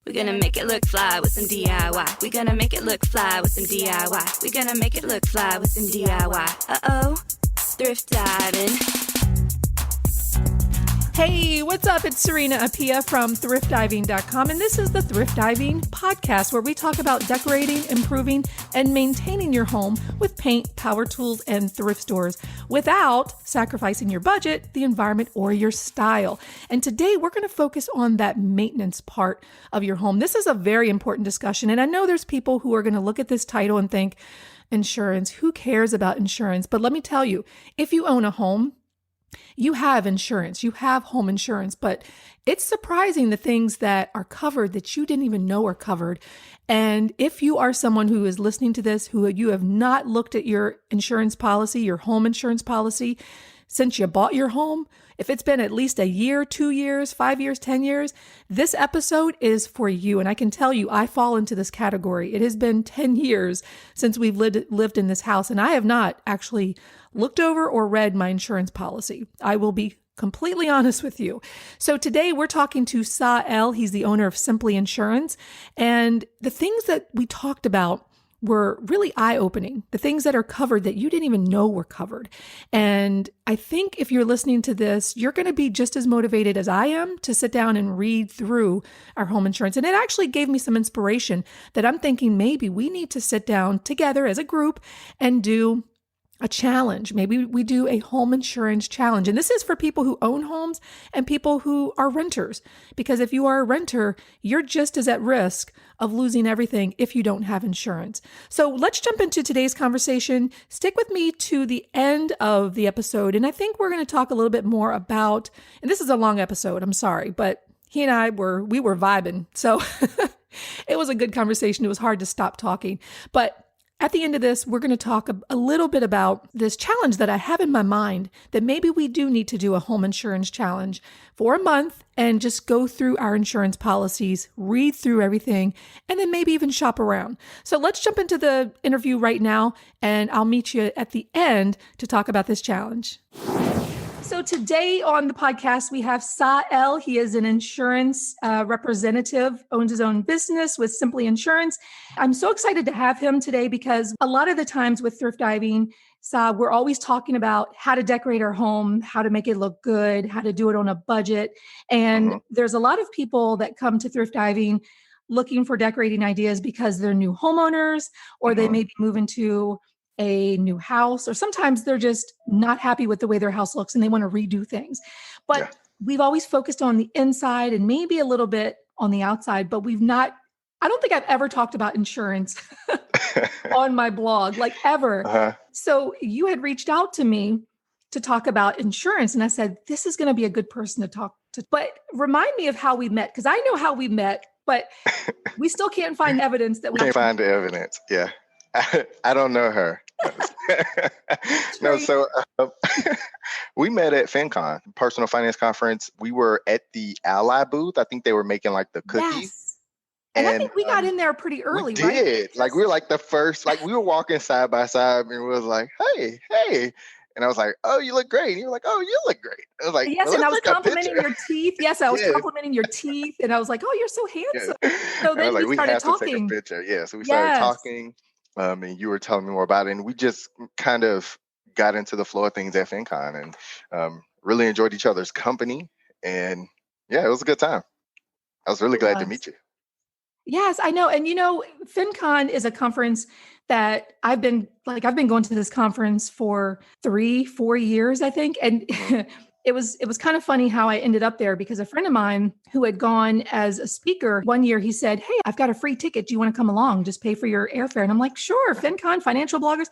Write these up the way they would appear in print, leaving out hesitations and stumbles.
We're gonna make it look fly with some DIY. We're gonna make it look fly with some DIY. We're gonna make it look fly with some DIY. Uh-oh, thrift diving. Hey, what's up? It's Serena Apia from thriftdiving.com, and this is the Thrift Diving Podcast, where we talk about decorating, improving, and maintaining your home with paint, power tools, and thrift stores without sacrificing your budget, the environment, or your style. And today we're going to focus on that maintenance part of your home. This is a very important discussion, and I know there's people who are going to look at this title and think, insurance, who cares about insurance? But let me tell you, if you own a home, you have insurance, you have home insurance, but it's surprising the things that are covered that you didn't even know are covered. And if you are someone who is listening to this, who you have not looked at your insurance policy, your home insurance policy, since you bought your home, if it's been at least a year, 2 years, 5 years, 10 years, this episode is for you. And I can tell you, I fall into this category. It has been 10 years since we've lived in this house, and I have not actually looked over or read my insurance policy. I will be completely honest with you. So today we're talking to Sahel. He's the owner of Simply Insurance. And the things that we talked about were really eye-opening, the things that are covered that you didn't even know were covered. And I think if you're listening to this, you're going to be just as motivated as I am to sit down and read through our home insurance. And it actually gave me some inspiration that I'm thinking maybe we need to sit down together as a group and do a challenge. Maybe we do a home insurance challenge. And this is for people who own homes and people who are renters. Because if you are a renter, you're just as at risk of losing everything if you don't have insurance. So let's jump into today's conversation. Stick with me to the end of the episode. And I think we're going to talk a little bit more about, and this is a long episode, I'm sorry, but he and I were vibing. So it was a good conversation. It was hard to stop talking. But at the end of this, we're going to talk a little bit about this challenge that I have in my mind, that maybe we do need to do a home insurance challenge for a month and just go through our insurance policies, read through everything, and then maybe even shop around. So let's jump into the interview right now, and I'll meet you at the end to talk about this challenge. So today on the podcast, we have Sahel. He is an insurance representative, owns his own business with Simply Insurance. I'm so excited to have him today because a lot of the times with thrift diving, we're always talking about how to decorate our home, how to make it look good, how to do it on a budget. And there's a lot of people that come to thrift diving looking for decorating ideas because they're new homeowners, or they may be moving to a new house, or sometimes they're just not happy with the way their house looks and they want to redo things. But we've always focused on the inside and maybe a little bit on the outside, but I don't think I've ever talked about insurance on my blog, like ever. So you had reached out to me to talk about insurance. And I said, this is going to be a good person to talk to. But remind me of how we met, because I know how we met, but we still can't find evidence that we can't find the evidence. Yeah. I don't know her. No, so we met at FinCon, Personal Finance Conference. We were at the Ally booth. I think they were making like the cookies. Yes. And I think we got in there pretty early, we right? Did. Like we were like the first, like we were walking side by side and we was like, hey. And I was like, oh, you look great. And you were like, oh, you look great. I was like, yes, and I was complimenting your teeth. Yes, I was complimenting your teeth. And I was like, oh, you're so handsome. Yeah. So then we started talking. To take a picture. Yeah, so we started talking. And you were telling me more about it, and we just kind of got into the flow of things at FinCon and really enjoyed each other's company. And yeah, it was a good time. I was really glad to meet you. Yes, I know. And FinCon is a conference that I've been going to this conference for 3-4 years, I think. And it was kind of funny how I ended up there, because a friend of mine who had gone as a speaker one year, he said, hey, I've got a free ticket. Do you want to come along? Just pay for your airfare. And I'm like, sure, FinCon, financial bloggers.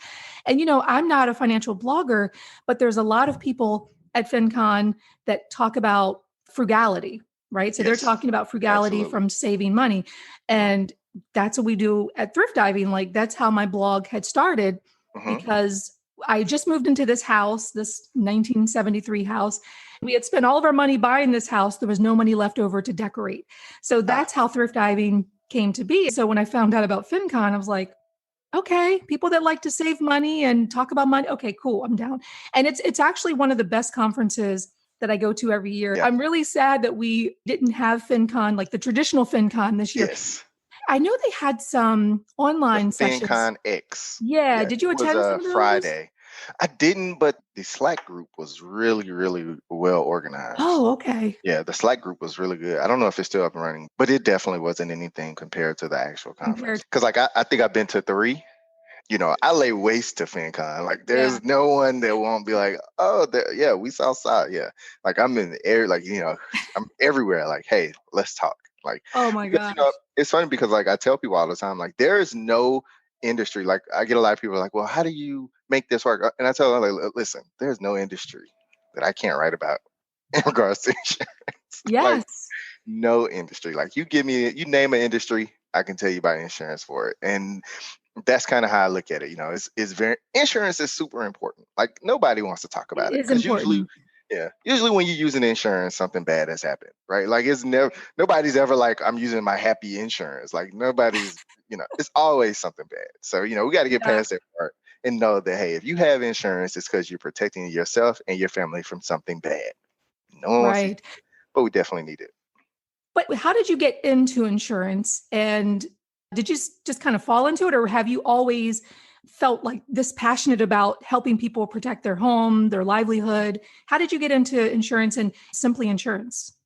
And, I'm not a financial blogger, but there's a lot of people at FinCon that talk about frugality, right? So they're talking about frugality from saving money. And that's what we do at Thrift Diving. Like, that's how my blog had started, because I just moved into this house, this 1973 house. We had spent all of our money buying this house. There was no money left over to decorate. So that's how thrift diving came to be. So when I found out about FinCon, I was like, okay, people that like to save money and talk about money. Okay, cool. I'm down. And it's actually one of the best conferences that I go to every year. Yeah. I'm really sad that we didn't have FinCon, like the traditional FinCon this year. Yes. I know they had some The online sessions. FinCon X. Yeah. Yeah, Did it you was attend some a of those? Friday. I didn't, but the Slack group was really, really well organized. Oh, okay. Yeah, the Slack group was really good. I don't know if it's still up and running, but it definitely wasn't anything compared to the actual conference. Compared. Because like I think I've been to 3. I lay waste to FinCon. Like Yeah. there's no one that won't be like, oh, yeah, we saw side. Yeah. Like I'm in the air, like, I'm everywhere. Like, hey, let's talk. Like, Oh my because, gosh. it's funny because like I tell people all the time, like there is no industry. Like I get a lot of people like, well, how do you make this work? And I tell them like, listen, there's no industry that I can't write about in regards to insurance. Like Yes. no industry. Like you name an industry, I can tell you about insurance for it. And that's kind of how I look at it. It's very insurance is super important. Like nobody wants to talk It about it is because usually, important. yeah, usually when you're using insurance, something bad has happened, right? Like it's never nobody's ever like I'm using my happy insurance. Like nobody's, it's always something bad. So we got to get Yeah. past that part and know that hey, if you have insurance, it's because you're protecting yourself and your family from something bad. No one wants to, Right. but we definitely need it. But how did you get into insurance? And did you just kind of fall into it, or have you always felt like this passionate about helping people protect their home, their livelihood? How did you get into insurance and Simply Insurance?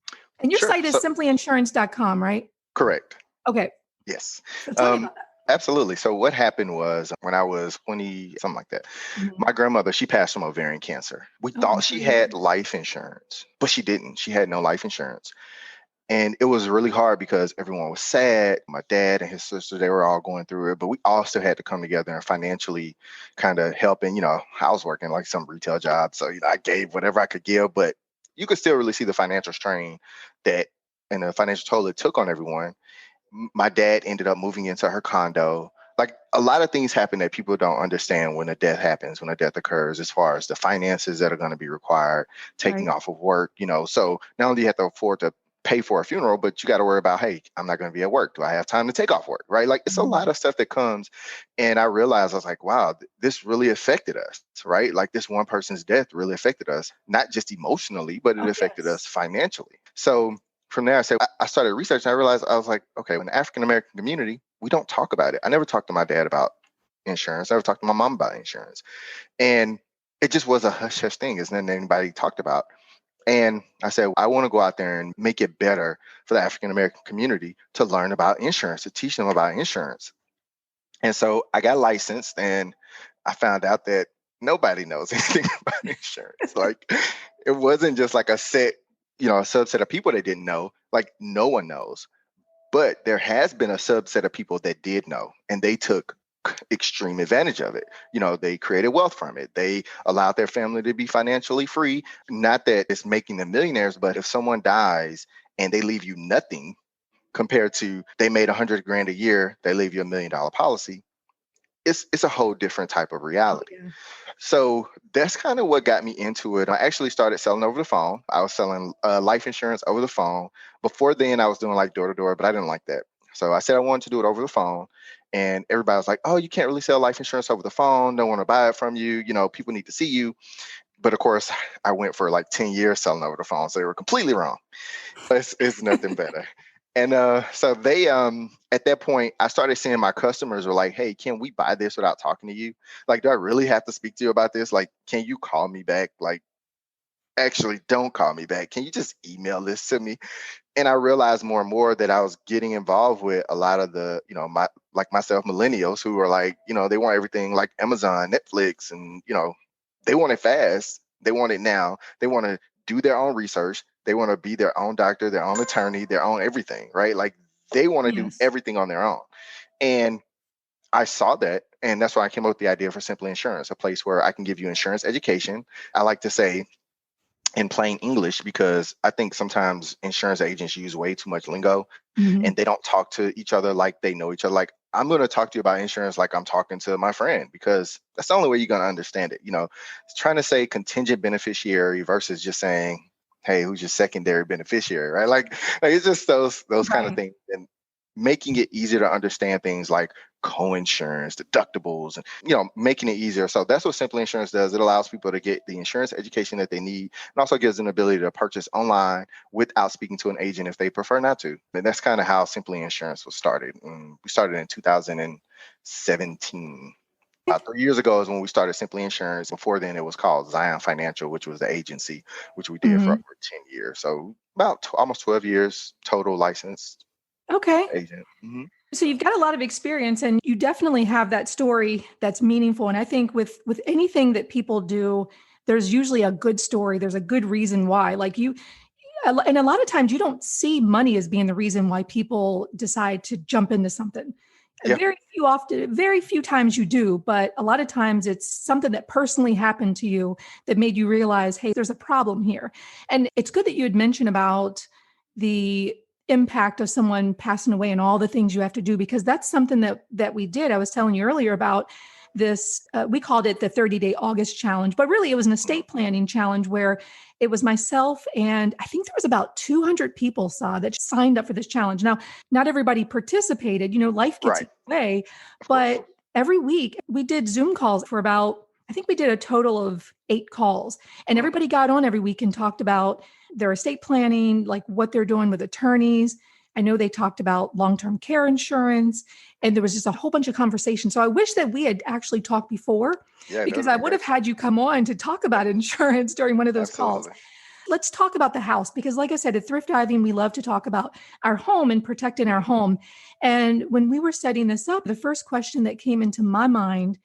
And your Sure. site is So simplyinsurance.com, right? correct. Okay. Yes. So tell me about that. Absolutely. So what happened was when I was 20, something like that, Mhm. my grandmother, she passed from ovarian cancer. We Oh, I'm thought she sorry to hear had that. life insurance, but she didn't. She had no life insurance. And it was really hard because everyone was sad. My dad and his sister, they were all going through it, but we all still had to come together and financially kind of help. And, I was working like some retail job. So, I gave whatever I could give, but you could still really see the financial strain that and the financial toll it took on everyone. My dad ended up moving into her condo. Like a lot of things happen that people don't understand when a death happens, when a death occurs, as far as the finances that are going to be required, taking Right. off of work, So not only do you have to afford to pay for a funeral, but you got to worry about, hey, I'm not going to be at work. Do I have time to take off work? Right. Like it's a Mhm. lot of stuff that comes. And I realized I was like, wow, this really affected us. Right. Like this one person's death really affected us, not just emotionally, but it Oh, affected us yes. financially. So from there, I started researching. I realized I was like, okay, in the African American community, we don't talk about it. I never talked to my dad about insurance. I never talked to my mom about insurance, and it just was a hush hush thing. It's nothing anybody talked about. And I said, I want to go out there and make it better for the African American community to learn about insurance, to teach them about insurance. And so I got licensed, and I found out that nobody knows anything about insurance. Like it wasn't just like a subset of people that didn't know. Like no one knows. But there has been a subset of people that did know, and they took extreme advantage of it. They created wealth from it. They allowed their family to be financially free. Not that it's making them millionaires, but if someone dies and they leave you nothing compared to they made 100 grand a year, they leave you $1 million policy. It's a whole different type of Oh, reality. yeah. So that's kind of what got me into it. I actually started selling over the phone. I was selling life insurance over the phone. Before then, I was doing like door to door, but I didn't like that. So I said I wanted to do it over the phone. And everybody was like, oh, you can't really sell life insurance over the phone. No one want to buy it from you. People need to see you. But of course, I went for like 10 years selling over the phone. So they were completely wrong. It's nothing better. And so they at that point I started seeing my customers were like, hey, can we buy this without talking to you? Like, do I really have to speak to you about this? Like, can you call me back? Like, actually don't call me back. Can you just email this to me? And I realized more and more that I was getting involved with a lot of the, my like myself, millennials who are like, they want everything like Amazon, Netflix, and they want it fast. They want it now. They want to do their own research. They want to be their own doctor, their own attorney, their own everything, right? Like they want to do Yes. everything on their own. And I saw that. And that's why I came up with the idea for Simply Insurance, a place where I can give you insurance education. I like to say in plain English, because I think sometimes insurance agents use way too much lingo Mhm. and they don't talk to each other like they know each other. Like I'm going to talk to you about insurance like I'm talking to my friend, because that's the only way you're going to understand it. Trying to say contingent beneficiary versus just saying, hey, who's your secondary beneficiary, right? Like it's just those kind of Right. things, and making it easier to understand things like co-insurance, deductibles, and making it easier. So that's what Simply Insurance does. It allows people to get the insurance education that they need, and also gives them the ability to purchase online without speaking to an agent if they prefer not to. And that's kind of how Simply Insurance was started. We started in 2017. About 3 years ago is when we started Simply Insurance. Before then, it was called Zion Financial, which was the agency, which we did for over 10 years. So about almost 12 years total licensed Okay. agent. Mm-hmm. So you've got a lot of experience, and you definitely have that story that's meaningful. And I think with anything that people do, there's usually a good story. There's a good reason why. Like you, and a lot of times you don't see money as being the reason why people decide to jump into something. Yeah. Very few times you do, but a lot of times it's something that personally happened to you that made you realize, hey, there's a problem here. And it's good that you had mentioned about the impact of someone passing away and all the things you have to do, because that's something that we did. I was telling you earlier about this. We called it the 30-day August challenge, but really it was an estate planning challenge where it was myself, and I think there was about 200 people that signed up for this challenge. Now, not everybody participated, life gets in the way, but every week we did Zoom calls for I think we did a total of 8 calls, and everybody got on every week and talked about their estate planning, like what they're doing with attorneys. I know they talked about long-term care insurance, and there was just a whole bunch of conversation. So I wish that we had actually talked before, because I would have had you come on to talk about insurance during one of those calls. Let's talk about the house, because like I said, at Thrift Diving, we love to talk about our home and protecting our home. And when we were setting this up, the first question that came into my mind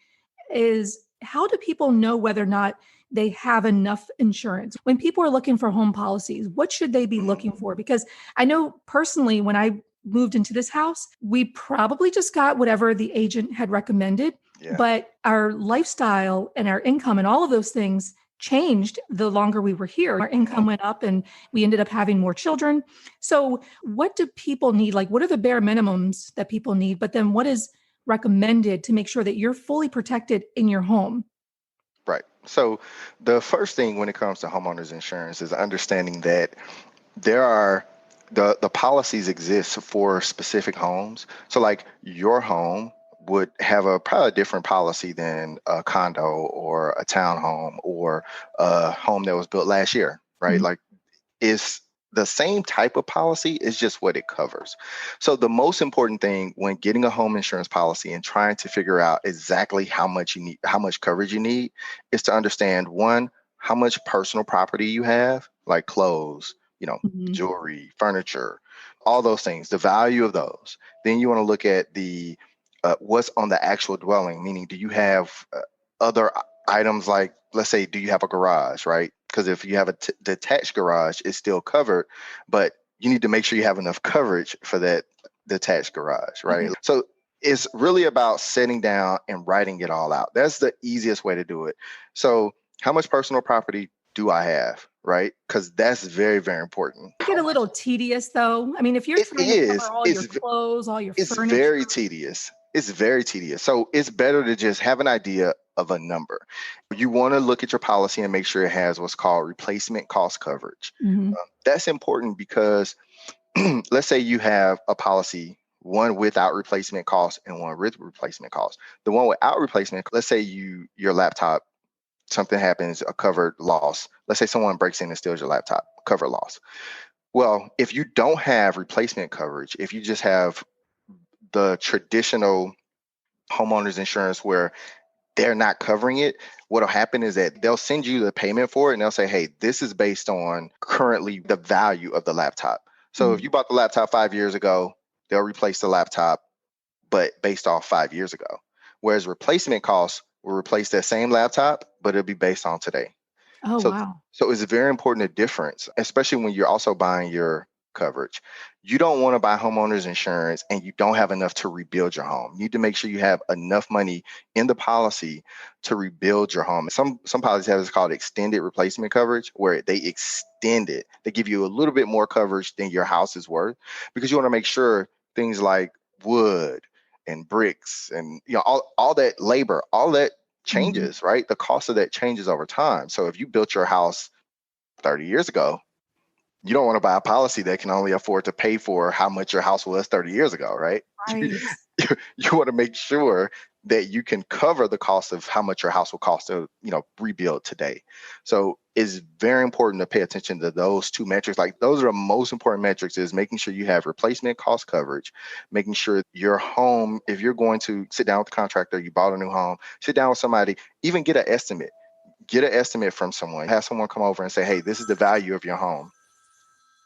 is, how do people know whether or not they have enough insurance? When people are looking for home policies, what should they be looking for? Because I know personally, when I moved into this house, we probably just got whatever the agent had recommended, but our lifestyle and our income and all of those things changed the longer we were here. Our income went up and we ended up having more children. So what do people need? Like, what are the bare minimums that people need? But then what is recommended to make sure that you're fully protected in your home? Right. So the first thing when it comes to homeowners insurance is understanding that there are the policies exist for specific homes. So like your home would have probably a different policy than a condo or a townhome or a home that was built last year, right? Like, it's the same type of policy, is just what it covers. So the most important thing when getting a home insurance policy and trying to figure out exactly how much you need, how much coverage you need, is to understand, one, how much personal property you have, like clothes, jewelry, furniture, all those things, the value of those. Then you want to look at the what's on the actual dwelling, meaning do you have other items, like, let's say, do you have a garage, right? Because if you have a detached garage, it's still covered, but you need to make sure you have enough coverage for that detached garage, right? Okay. So it's really about sitting down and writing it all out. That's the easiest way to do it. So how much personal property do I have, right? Because that's very, very important. It get a little tedious, though. I mean, if you're trying to cover all your clothes, all your furniture. It's very tedious. It's very tedious. So it's better to just have an idea of a number. You want to look at your policy and make sure it has what's called replacement cost coverage. That's important because let's say you have a policy, one without replacement cost and one with replacement cost. The one without replacement, let's say your laptop, something happens, a covered loss. Let's say someone breaks in and steals your laptop, covered loss. Well, if you don't have replacement coverage, if you just have the traditional homeowners insurance where they're not covering it, what'll happen is that they'll send you the payment for it and they'll say, hey, this is based on currently the value of the laptop. So if you bought the laptop 5 years ago, they'll replace the laptop, but based off 5 years ago. Whereas replacement costs will replace that same laptop, but it'll be based on today. Oh, wow. So it's very important, a difference, especially when you're also buying your coverage. You don't want to buy homeowners insurance and you don't have enough to rebuild your home. You need to make sure you have enough money in the policy to rebuild your home. Some policies have what's called extended replacement coverage, where they extend it. They give you a little bit more coverage than your house is worth, because you want to make sure things like wood and bricks and all that labor, all that changes, right? The cost of that changes over time. So if you built your house 30 years ago, You don't want to buy a policy that can only afford to pay for how much your house was 30 years ago, right? Right. You want to make sure that you can cover the cost of how much your house will cost to, rebuild today. So it's very important to pay attention to those two metrics. Like those are the most important metrics, is making sure you have replacement cost coverage, making sure your home, if you're going to sit down with the contractor, you bought a new home, sit down with somebody, even get an estimate. Get an estimate from someone. Have someone come over and say, hey, this is the value of your home.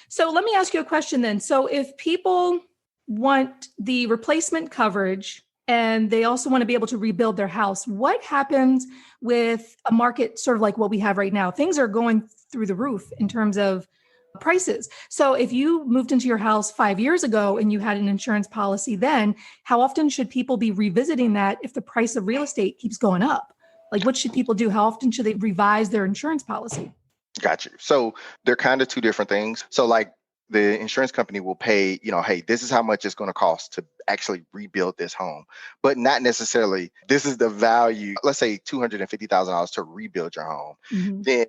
So let me ask you a question then. So if people want the replacement coverage and they also want to be able to rebuild their house, what happens with a market sort of like what we have right now? Things are going through the roof in terms of prices. So if you moved into your house 5 years ago and you had an insurance policy then, how often should people be revisiting that if the price of real estate keeps going up? Like what should people do? How often should they revise their insurance policy? Got you. So they're kind of two different things. So like the insurance company will pay, hey, this is how much it's going to cost to actually rebuild this home, but not necessarily this is the value. Let's say $250,000 to rebuild your home. Mm-hmm. Then,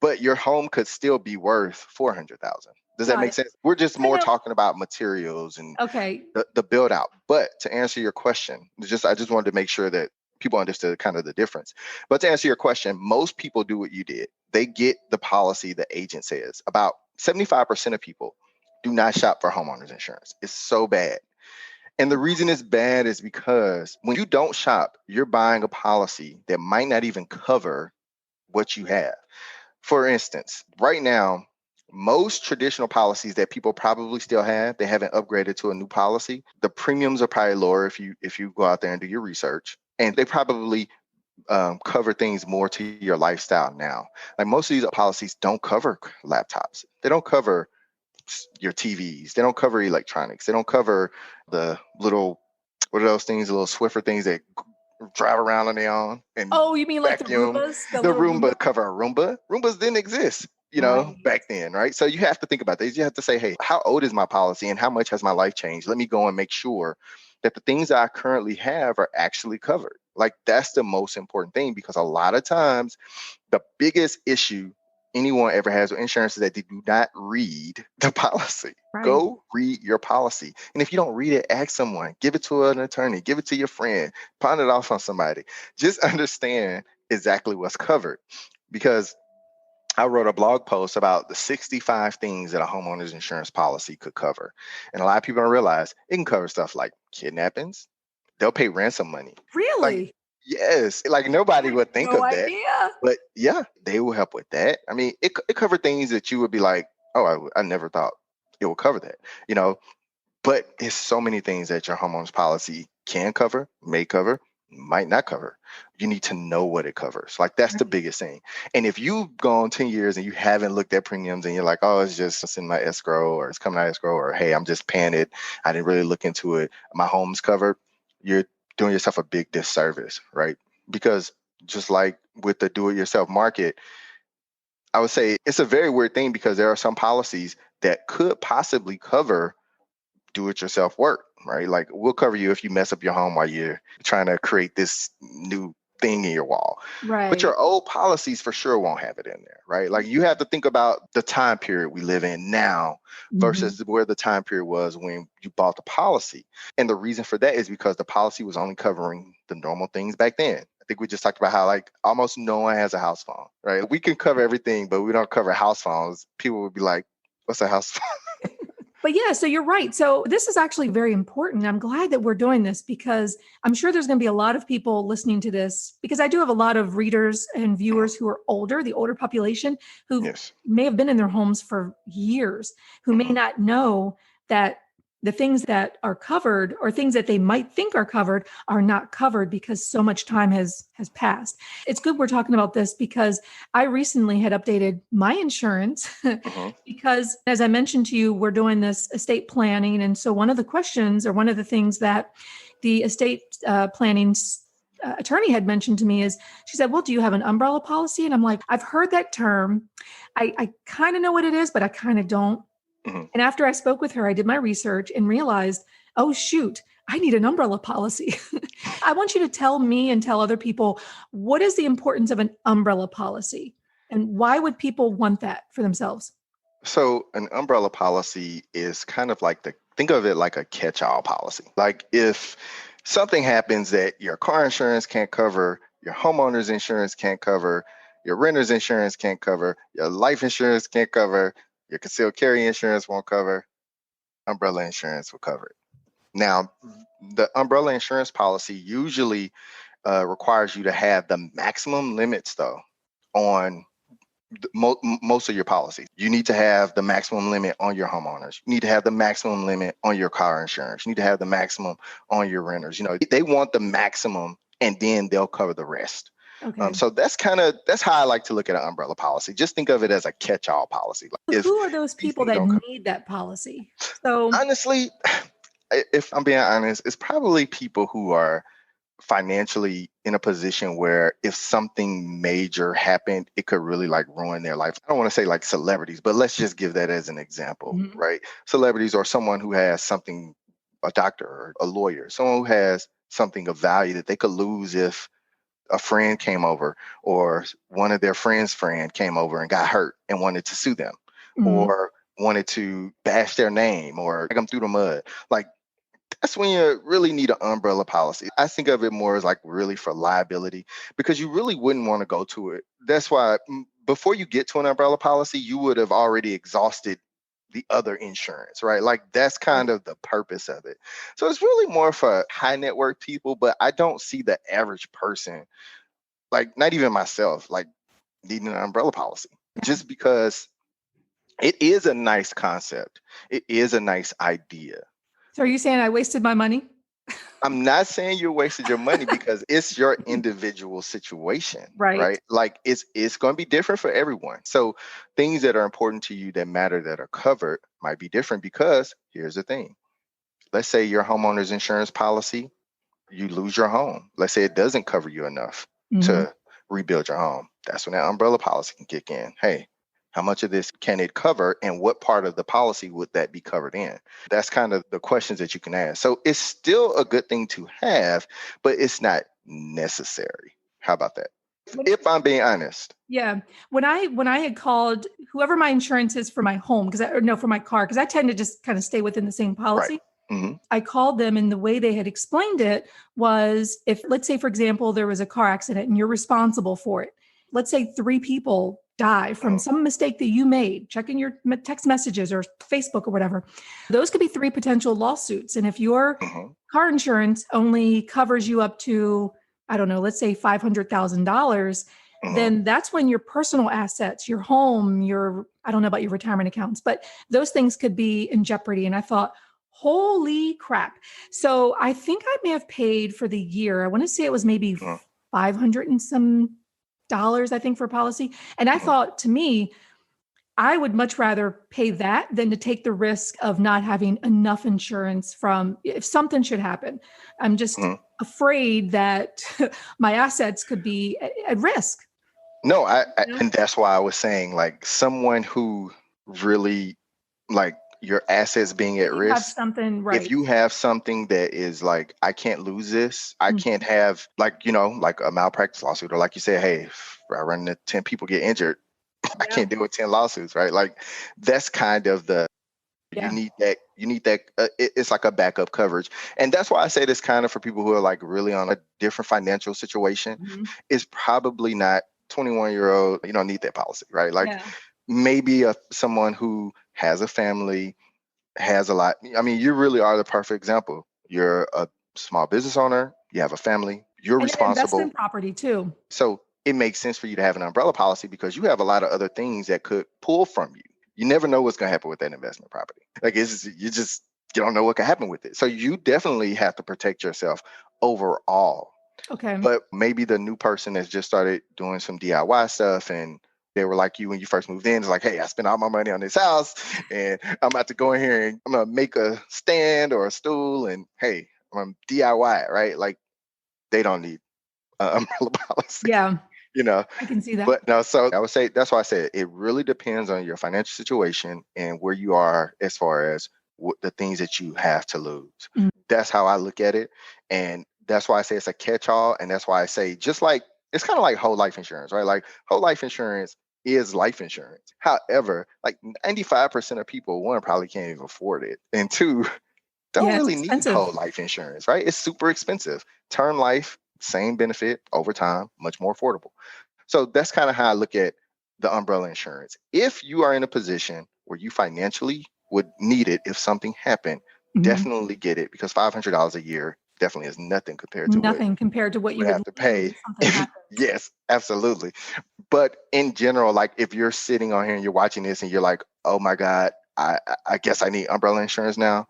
but your home could still be worth 400,000. Does that Got make it. sense? We're just I more know. talking about materials and Okay. the build out. But to answer your question, I just wanted to make sure that people understood kind of the difference. But to answer your question, most people do what you did. They get the policy the agent says. About 75% of people do not shop for homeowners insurance. It's so bad. And the reason it's bad is because when you don't shop, you're buying a policy that might not even cover what you have. For instance, right now, most traditional policies that people probably still have, they haven't upgraded to a new policy. The premiums are probably lower if you go out there and do your research, and they probably cover things more to your lifestyle now. Like most of these policies don't cover laptops. They don't cover your TVs. They don't cover electronics. They don't cover the little, what are those things, the little Swiffer things that drive around on their own and Oh, you mean like the vacuum. Roombas? The The little Roomba Roomba? cover a Roomba. Roombas didn't exist, Right. back then, right? So you have to think about this. You have to say, hey, how old is my policy and how much has my life changed? Let me go and make sure that the things that I currently have are actually covered. Like that's the most important thing, because a lot of times the biggest issue anyone ever has with insurance is that they do not read the policy. Right. Go read your policy. And if you don't read it, ask someone, give it to an attorney, give it to your friend, pawn it off on somebody. Just understand exactly what's covered. Because I wrote a blog post about the 65 things that a homeowner's insurance policy could cover. And a lot of people don't realize it can cover stuff like kidnappings. They'll pay ransom money. Like, Really? yes, like nobody would think No of that. idea. But yeah, they will help with that. I mean, it covered things that you would be like, oh, I never thought it would cover that, but it's so many things that your homeowner's policy can cover, may cover, might not cover. You need to know what it covers. Like that's the biggest thing. And if you've gone 10 years and you haven't looked at premiums and you're like, oh, it's just in my escrow or it's coming out of escrow, or hey, I'm just paying it, I didn't really look into it, my home's covered, you're doing yourself a big disservice, right? Because just like with the do-it-yourself market, I would say it's a very weird thing, because there are some policies that could possibly cover do-it-yourself work, right? Like we'll cover you if you mess up your home while you're trying to create this new thing in your wall. Right. But your old policies for sure won't have it in there, right? Like you have to think about the time period we live in now versus where the time period was when you bought the policy. And the reason for that is because the policy was only covering the normal things back then. I think we just talked about how like almost no one has a house phone, right? We can cover everything, but we don't cover house phones. People would be like, what's a house phone? But yeah, so you're right. So this is actually very important. I'm glad that we're doing this, because I'm sure there's going to be a lot of people listening to this, because I do have a lot of readers and viewers who are older, the older population, who Yes. may have been in their homes for years, who may not know that the things that are covered or things that they might think are covered are not covered because so much time has passed. It's good we're talking about this, because I recently had updated my insurance because, as I mentioned to you, we're doing this estate planning. And so one of the questions, or one of the things that the estate planning attorney had mentioned to me is, she said, well, do you have an umbrella policy? And I'm like, I've heard that term. I kind of know what it is, but I kind of don't. And after I spoke with her, I did my research and realized, oh, shoot, I need an umbrella policy. I want you to tell me and tell other people, what is the importance of an umbrella policy and why would people want that for themselves? So an umbrella policy is kind of like think of it like a catch-all policy. Like if something happens that your car insurance can't cover, your homeowner's insurance can't cover, your renter's insurance can't cover, your life insurance can't cover, your concealed carry insurance won't cover, umbrella insurance will cover it. Now, the umbrella insurance policy usually requires you to have the maximum limits though on most of your policies. You need to have the maximum limit on your homeowners. You need to have the maximum limit on your car insurance. You need to have the maximum on your renters. They want the maximum and then they'll cover the rest. Okay. So that's how I like to look at an umbrella policy. Just think of it as a catch-all policy. Like who are those people that need that policy? So honestly, if I'm being honest, it's probably people who are financially in a position where if something major happened, it could really like ruin their life. I don't want to say like celebrities, but let's just give that as an example, right? Celebrities or someone who has something, a doctor or a lawyer, someone who has something of value that they could lose if a friend came over or one of their friends' friend came over and got hurt and wanted to sue them or wanted to bash their name or drag them through the mud. Like that's when you really need an umbrella policy. I think of it more as like really for liability because you really wouldn't want to go to it. That's why before you get to an umbrella policy, you would have already exhausted the other insurance, right? Like that's kind of the purpose of it. So it's really more for high net worth people, but I don't see the average person, like not even myself, like needing an umbrella policy just because it is a nice concept. It is a nice idea. So are you saying I wasted my money? I'm not saying you wasted your money because it's your individual situation, right? Like it's going to be different for everyone. So things that are important to you that matter that are covered might be different because here's the thing. Let's say your homeowner's insurance policy, you lose your home. Let's say it doesn't cover you enough to rebuild your home. That's when that umbrella policy can kick in. Hey, how much of this can it cover and what part of the policy would that be covered in? That's kind of the questions that you can ask. So it's still a good thing to have, but it's not necessary. How about that? If I'm being honest. Yeah. When I had called whoever my insurance is for my home, for my car, because I tend to just kind of stay within the same policy. Right. I called them and the way they had explained it was if, let's say, for example, there was a car accident and you're responsible for it. Let's say 3 people die from some mistake that you made, checking your text messages or Facebook or whatever. Those could be 3 potential lawsuits. And if your car insurance only covers you up to, I don't know, let's say $500,000, then that's when your personal assets, your home, I don't know about your retirement accounts, but those things could be in jeopardy. And I thought, holy crap. So I think I may have paid for the year. I want to say it was maybe 500 and some dollars, I think, for policy. And I thought, to me, I would much rather pay that than to take the risk of not having enough insurance if something should happen. I'm just afraid that my assets could be at risk. No, and that's why I was saying like someone who really like your assets being at risk. Have something, right. If you have something that is like, I can't lose this, I can't have like a malpractice lawsuit, or like you said, hey, if I run into 10 people get injured, I can't deal with 10 lawsuits, right? Like that's kind of you need that, it's like a backup coverage. And that's why I say this kind of for people who are like really on a different financial situation, is probably not 21-year-old, you don't need that policy, right? Like maybe someone who has a family, has a lot. I mean, you really are the perfect example. You're a small business owner, you have a family, you're responsible. Invest in property too. So it makes sense for you to have an umbrella policy because you have a lot of other things that could pull from you. You never know what's going to happen with that investment property. Like you don't know what could happen with it. So you definitely have to protect yourself overall. Okay. But maybe the new person has just started doing some DIY stuff and they were like you when you first moved in. It's like, hey, I spent all my money on this house and I'm about to go in here and I'm going to make a stand or a stool and hey, I'm going to DIY it, right? Like they don't need an umbrella policy. Yeah. I can see that. But no, so I would say, that's why I said it really depends on your financial situation and where you are as far as the things that you have to lose. That's how I look at it. And that's why I say it's a catch-all. And that's why I say just like, it's kind of like whole life insurance, right? Like whole life insurance, is life insurance. However, like 95% of people, one, probably can't even afford it. And two, don't It's really need expensive. whole life insurance, right? It's super expensive. Term life, same benefit over time, much more affordable. So that's kind of how I look at the umbrella insurance. If you are in a position where you financially would need it if something happened, definitely get it, because $500 a year definitely is nothing compared to what Nothing compared to what you you would would have to need pay. if something happens. Yes, absolutely. But in general, like if you're sitting on here and you're watching this and you're like, oh my God, I guess I need umbrella insurance now.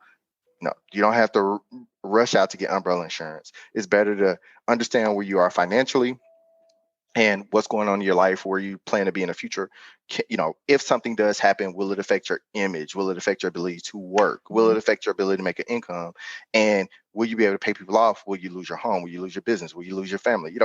No, you don't have to rush out to get umbrella insurance. It's better to understand where you are financially and what's going on in your life, where you plan to be in the future. If something does happen, will it affect your image? Will it affect your ability to work? Will it affect your ability to make an income? And will you be able to pay people off? Will you lose your home? Will you lose your business? Will you lose your family?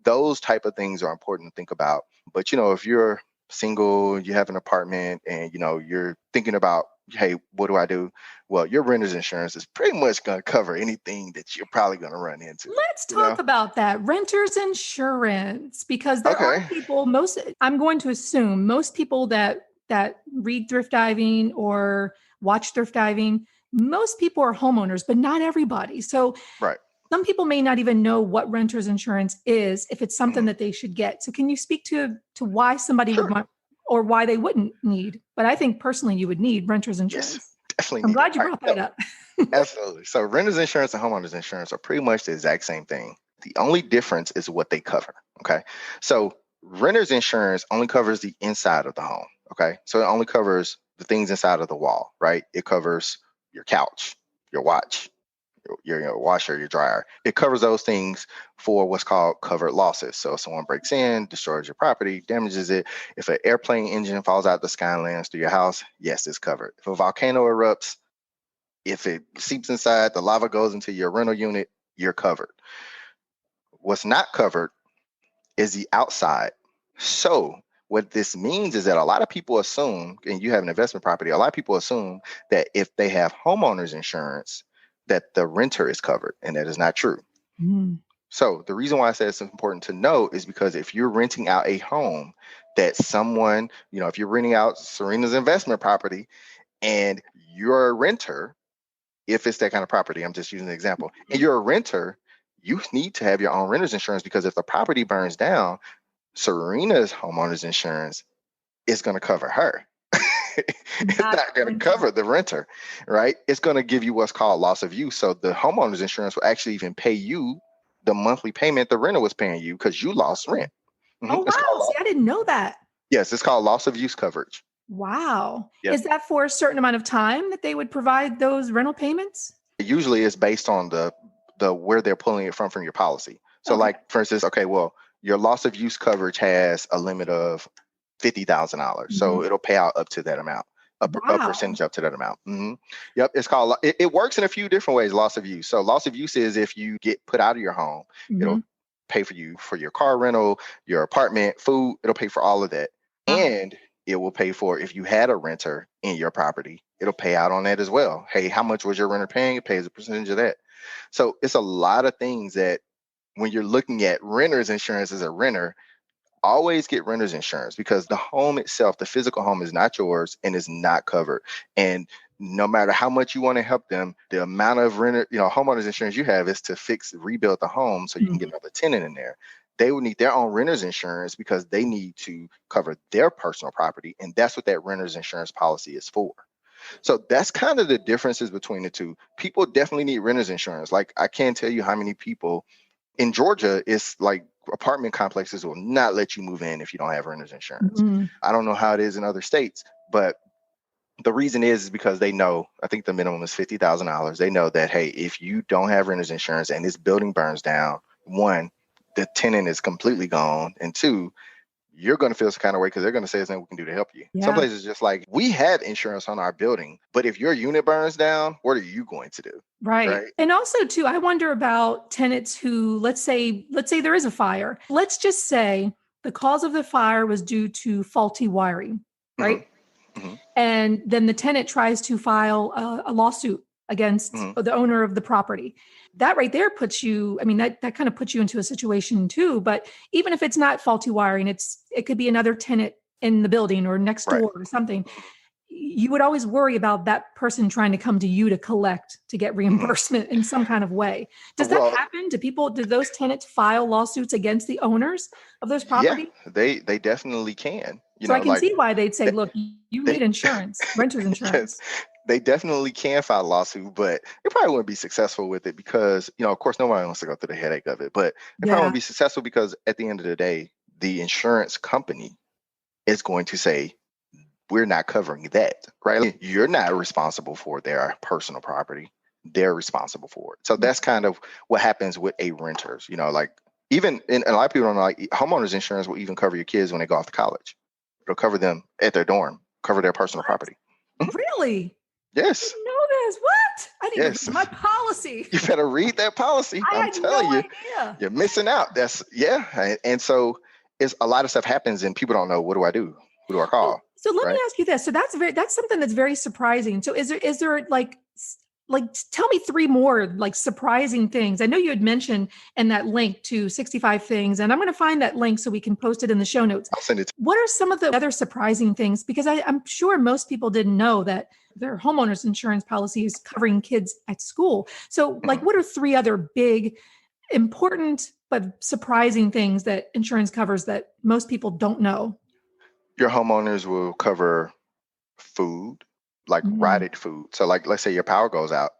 Those type of things are important to think about. But if you're single, you have an apartment, and you're thinking about, hey, what do I do? Well, your renter's insurance is pretty much going to cover anything that you're probably going to run into. Let's talk about that. Renter's insurance, because there are Okay. people, I'm going to assume most people that read thrift diving or watch thrift diving, most people are homeowners, but not everybody. So Right. some people may not even know what renter's insurance is, if it's something that they should get. So can you speak to why somebody would Sure. want, or why they wouldn't need? But I think personally you would need renter's insurance. Yes, definitely I'm need it. glad you brought that up. Absolutely. So renter's insurance and homeowner's insurance are pretty much the exact same thing. The only difference is what they cover. Okay. So renter's insurance only covers the inside of the home. Okay. So it only covers the things inside of the wall, right? It covers your couch, your watch, your washer, your dryer. It covers those things for what's called covered losses. So if someone breaks in, destroys your property, damages it. If an airplane engine falls out the sky and lands through your house, yes, it's covered. If a volcano erupts, if it seeps inside, the lava goes into your rental unit, you're covered. What's not covered is the outside. So what this means is that a lot of people assume, and you have an investment property, a lot of people assume that if they have homeowners insurance, that the renter is covered, and that is not true. So the reason why I say it's important to know is because if you're renting out a home that someone, if you're renting out Serena's investment property and you're a renter, if it's that kind of property, I'm just using an example, and you're a renter, you need to have your own renter's insurance, because if the property burns down, Serena's homeowner's insurance is going to cover her. It's not going to cover the renter, right? It's going to give you what's called loss of use. So the homeowner's insurance will actually even pay you the monthly payment the renter was paying you because you lost rent. Oh, wow. See, I didn't know that. Yes, it's called loss of use coverage. Wow. Yep. Is that for a certain amount of time that they would provide those rental payments? Usually it's based on the where they're pulling it from your policy. So like, for instance, okay, well, your loss of use coverage has a limit of $50,000. So it'll pay out up to that amount, a percentage up to that amount. Yep. It's called, it works in a few different ways, loss of use. So loss of use is if you get put out of your home, it'll pay for you for your car rental, your apartment, food, it'll pay for all of that. And it will pay for, if you had a renter in your property, it'll pay out on that as well. Hey, how much was your renter paying? It pays a percentage of that. So it's a lot of things that when you're looking at renter's insurance as a renter, always get renter's insurance, because the home itself, the physical home, is not yours and is not covered. And no matter how much you want to help them, the amount of homeowner's insurance you have is to rebuild the home so you can get another tenant in there. They would need their own renter's insurance because they need to cover their personal property. And that's what that renter's insurance policy is for. So that's kind of the differences between the two. People definitely need renter's insurance. Like, I can't tell you how many people in Georgia, it's like apartment complexes will not let you move in if you don't have renter's insurance. I don't know how it is in other states, but the reason is because they know, I think the minimum is $50,000. They know that, hey, if you don't have renter's insurance and this building burns down, one, the tenant is completely gone. And two, you're going to feel some kind of way because they're going to say there's nothing we can do to help you. Yeah. Some places just like, we have insurance on our building, but if your unit burns down, what are you going to do? Right. And also too, I wonder about tenants who, let's say there is a fire. Let's just say the cause of the fire was due to faulty wiring, right? And then the tenant tries to file a lawsuit against the owner of the property. That right there puts you, I mean, that kind of puts you into a situation too. But even if it's not faulty wiring, it could be another tenant in the building or next Right. door or something, you would always worry about that person trying to come to you to collect, to get reimbursement in some kind of way. Does that Well, happen? Do those tenants file lawsuits against the owners of those yeah, property? they definitely can. So I can Like see why they'd say, they, look, you they need insurance, renter's yes, insurance. they definitely can file a lawsuit, but they probably wouldn't be successful with it because, of course, nobody wants to go through the headache of it. But they probably Yeah. won't be successful because at the end of the day, the insurance company is going to say, we're not covering that, right? Like, you're not responsible for their personal property. They're responsible for it. So that's kind of what happens with a renters, like even, and a lot of people don't know, like homeowners insurance will even cover your kids when they go off to college. It'll cover them at their dorm, cover their personal What? property. Mhm. Really? I Yes. didn't know this. What? I need to Yes. read my policy. You better read that policy. I I'm had telling no you, idea. you're missing out. That's yeah. And so it's a lot of stuff happens and people don't know, what do I do? Who do I call? So let me Right. ask you this. So that's something that's very surprising. So is there like tell me three more like surprising things. I know you had mentioned in that link to 65 things, and I'm going to find that link so we can post it in the show notes. I'll send it. What are some of the other surprising things? Because I'm sure most people didn't know that their homeowners insurance policy is covering kids at school. So like, what are three other big, important, but surprising things that insurance covers that most people don't know? Your homeowners will cover food, like Mm. rotted food. So like let's say your power goes out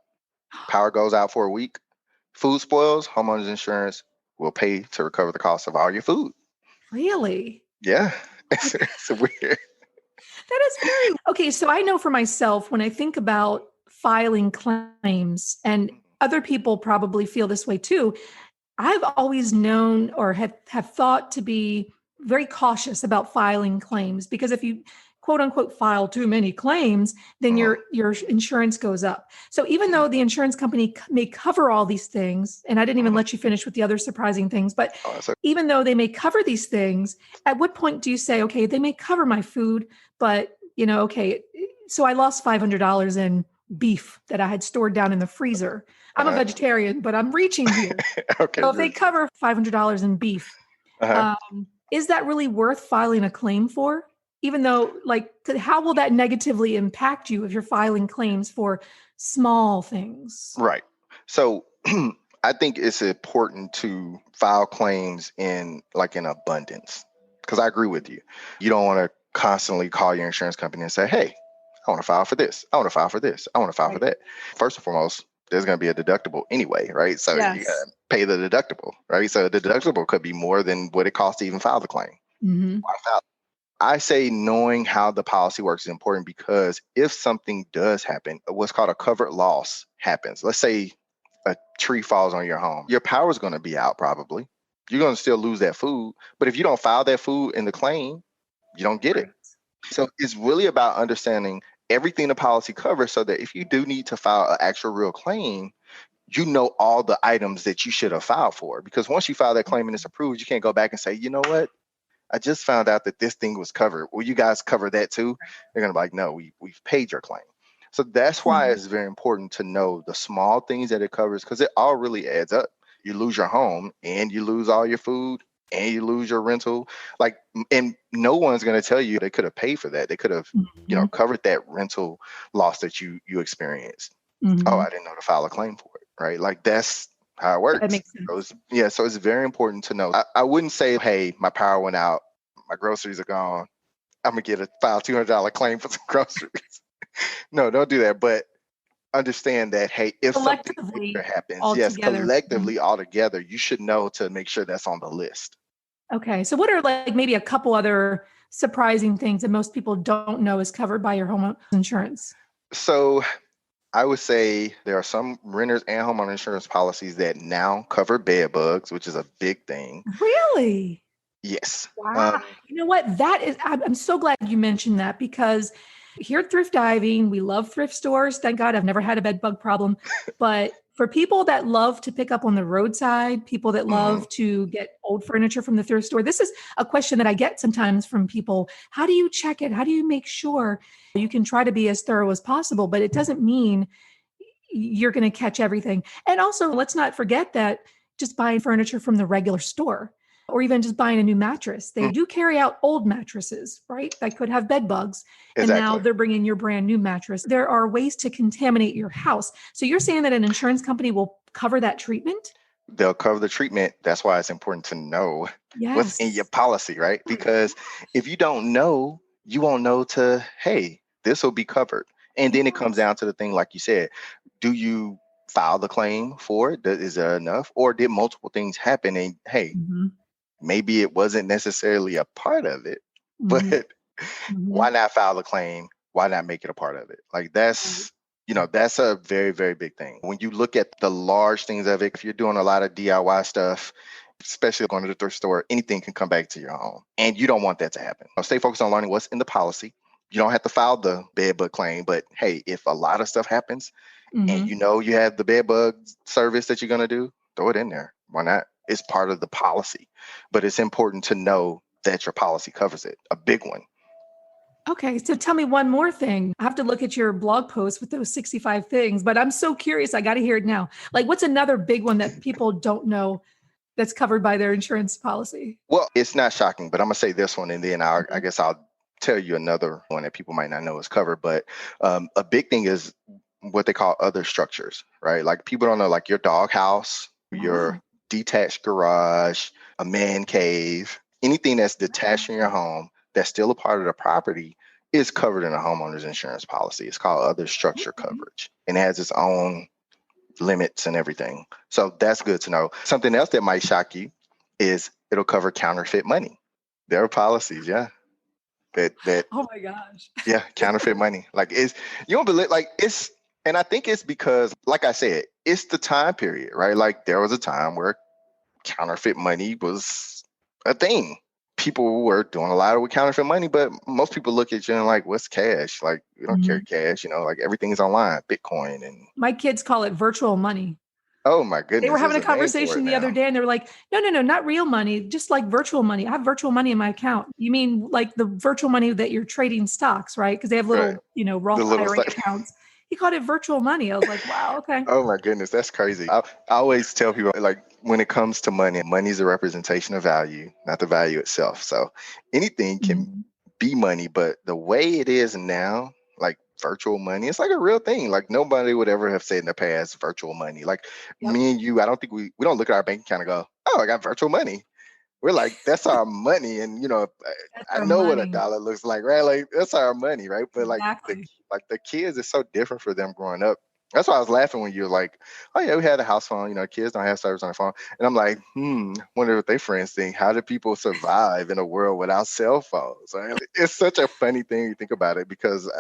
for a week, food spoils, homeowners insurance will pay to recover the cost of all your food. Really? Yeah. It's weird. That is very okay. So I know for myself, when I think about filing claims, and other people probably feel this way too, I've always known or have thought to be very cautious about filing claims because if you quote unquote file too many claims, then Mhm. your insurance goes up. So even though the insurance company may cover all these things, and I didn't even Mhm. let you finish with the other surprising things, but Oh, that's okay. even though they may cover these things, at what point do you say, okay, they may cover my food, but okay, so I lost $500 in beef that I had stored down in the freezer. I'm a Uh-huh. vegetarian, but I'm reaching here. Okay, So if they good. cover $500 in beef, Uh-huh. is that really worth filing a claim for? Even though, like, how will that negatively impact you if you're filing claims for small things? Right. So I think it's important to file claims in abundance. Because I agree with you. You don't want to constantly call your insurance company and say, hey, I want to file for this. I want to file for this. I want to file for Right. that. First and foremost, there's going to be a deductible anyway, right? So you got Yes. to pay the deductible, right? So the deductible could be more than what it costs to even file the claim. Hmm. Why file? I say knowing how the policy works is important because if something does happen, what's called a covered loss happens. Let's say a tree falls on your home. Your power is going to be out probably. You're going to still lose that food. But if you don't file that food in the claim, you don't get it. Right. So it's really about understanding everything the policy covers so that if you do need to file an actual real claim, you know all the items that you should have filed for. Because once you file that claim and it's approved, you can't go back and say, you know what? I just found out that this thing was covered. Will you guys cover that too? They're gonna be like, no, we've paid your claim. So that's why Mhm. it's very important to know the small things that it covers because it all really adds up. You lose your home and you lose all your food and you lose your rental. And no one's gonna tell you they could have paid for that. They could have, Mhm. covered that rental loss that you experienced. Oh, Mhm. I didn't know to file a claim for it, right? Like that's how it That works. makes sense. So it's very important to know. I wouldn't say, hey, my power went out, my groceries are gone. I'm gonna get a file $200 claim for some groceries. No, don't do that. But understand that, hey, if something Collectively, major happens, all yes, together. Mhm. collectively, all together, you should know to make sure that's on the list. Okay. So what are like maybe a couple other surprising things that most people don't know is covered by your home insurance? So I would say there are some renters and homeowner insurance policies that now cover bed bugs, which is a big thing. Really? Yes. Wow. You know what? I'm so glad you mentioned that because here at Thrift Diving, we love thrift stores. Thank God I've never had a bed bug problem. But for people that love to pick up on the roadside, people that Mhm. love to get old furniture from the thrift store, this is a question that I get sometimes from people. How do you check it? How do you make sure you can try to be as thorough as possible? But it doesn't mean you're going to catch everything. And also, let's not forget that just buying furniture from the regular store. or even just buying a new mattress. They Mm, do carry out old mattresses, right? That could have bed bugs. And now exactly. they're bringing your brand new mattress. There are ways to contaminate your house. So you're saying that an insurance company will cover that treatment? They'll cover the treatment. That's why it's important to know what's in your Yes. policy, right? Because if you don't know, you won't know hey, this will be covered. And then it comes Yes. down to the thing, like you said, do you file the claim for it? Is there enough? Or did multiple things happen? And hey, Mm-hmm. maybe it wasn't necessarily a part of it, but Mm-hmm. Mm-hmm. why not file the claim? Why not make it a part of it? Like Right. that's a very, very big thing. When you look at the large things of it, if you're doing a lot of DIY stuff, especially going to the thrift store, anything can come back to your home. And you don't want that to happen. So stay focused on learning what's in the policy. You don't have to file the bed bug claim, but hey, if a lot of stuff happens and Mm-hmm. you know you have the bed bug service that you're going to do, throw it in there. Why not? It's part of the policy, but it's important to know that your policy covers it. A big one. Okay, so tell me one more thing. I have to look at your blog post with those 65 things, but I'm so curious. I got to hear it now. Like, what's another big one that people don't know that's covered by their insurance policy? Well, it's not shocking, but I'm gonna say this one, and then I Mhm. guess I'll tell you another one that people might not know is covered. But a big thing is what they call other structures, right? Like people don't know, like your doghouse, your Wow. detached garage, a man cave, anything that's detached from your home that's still a part of the property is covered in a homeowner's insurance policy. It's called other structure Okay. coverage, and it has its own limits and everything. So that's good to know. Something else that might shock you is it'll cover counterfeit money. There are policies, yeah. That Oh my gosh. yeah, counterfeit money. Like it's you don't believe like it's and I think it's because, like I said, it's the time period, right? Like there was a time where counterfeit money was a thing. People were doing a lot of with counterfeit money, but most people look at you and like, what's cash? Like, we don't carry Mhm. cash, like everything's online, Bitcoin and My kids call it virtual money. oh my They were goodness, having there's a a name for conversation it the other now. day and they were like, no, no, no, not real money, just like virtual money. I have virtual money in my account. You mean like the virtual money that you're trading stocks, right? Because they have Right. little, The Roth little IRA stuff. accounts. He called it virtual money. I was like, wow, okay. Oh my goodness, that's crazy. I always tell people like when it comes to money, money is a representation of value, not the value itself. So anything can Mhm. be money, but the way it is now, like virtual money, it's like a real thing. Like nobody would ever have said in the past virtual money. Like Yep. me and you, I don't think we don't look at our bank account and go, oh, I got virtual money. We're like, that's our money. And That's I our know what a money. dollar looks like, right? Like that's our money, right? But Exactly. the kids is so different for them growing up. That's why I was laughing when you were like, oh yeah, we had a house phone, kids don't have service on their phone. And I'm like, wonder what their friends think. How do people survive in a world without cell phones? Right? It's such a funny thing to think about it because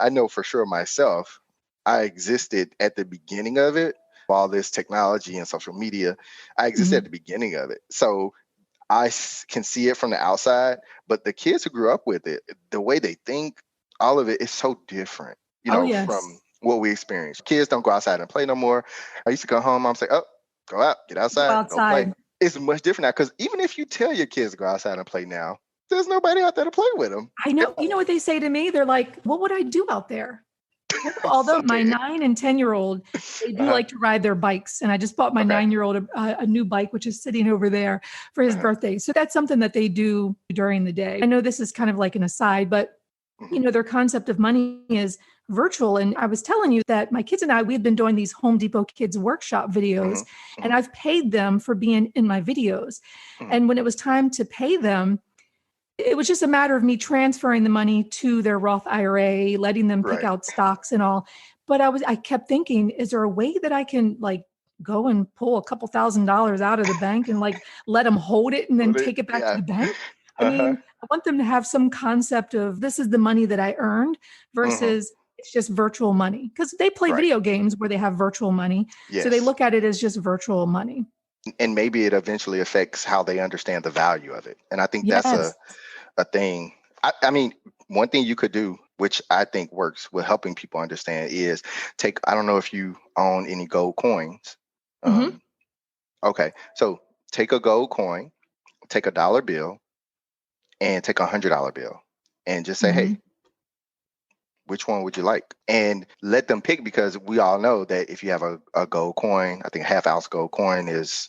I know for sure myself, I existed at the beginning of it, all this technology and social media. I existed at Mhm. the beginning of it. So can see it from the outside, but the kids who grew up with it, the way they think, all of it is so different, Oh, from yes. what we experience. Kids don't go outside and play no more. I used to come home, mom say, "Oh, go out, get Go outside, go play." outside. It's much different now because even if you tell your kids to go outside and play now, there's nobody out there to play with them. I know. You know what they say to me? They're like, what would I do out there? Although So my dead. 9 and 10-year-old, they do Uh-huh. like to ride their bikes. And I just bought my Okay. 9-year-old a new bike, which is sitting over there for his Uh-huh. birthday. So that's something that they do during the day. I know this is kind of like an aside, but Hmm. their concept of money is virtual. And I was telling you that my kids and I, we've been doing these Home Depot Kids Workshop Hmm. videos, and Hmm. I've paid them for being in my videos. Hmm. And when it was time to pay them, it was just a matter of me transferring the money to their Roth IRA, letting them pick Right. out stocks and all. But I kept thinking, is there a way that I can like go and pull a couple $1,000s out of the bank and like let them hold it and then What it? take it back to Yeah. the bank? I Uh-huh. mean, I want them to have some concept of this is the money that I earned Hmm. versus it's just virtual money because they play Right. video games where they have virtual money. So they Yes. look at it as just virtual money. And maybe it eventually affects how they understand the value of it. And I think that's a, Yes. a thing. I mean, one thing you could do, which I think works with helping people understand, is I don't know if you own any gold coins. Hmm. Um, okay. So take a gold coin, take a dollar bill, and take $100 bill, and just say, hey, Hmm. which one would you like? And let them pick because we all know that if you have a gold coin, I think a half ounce gold coin is,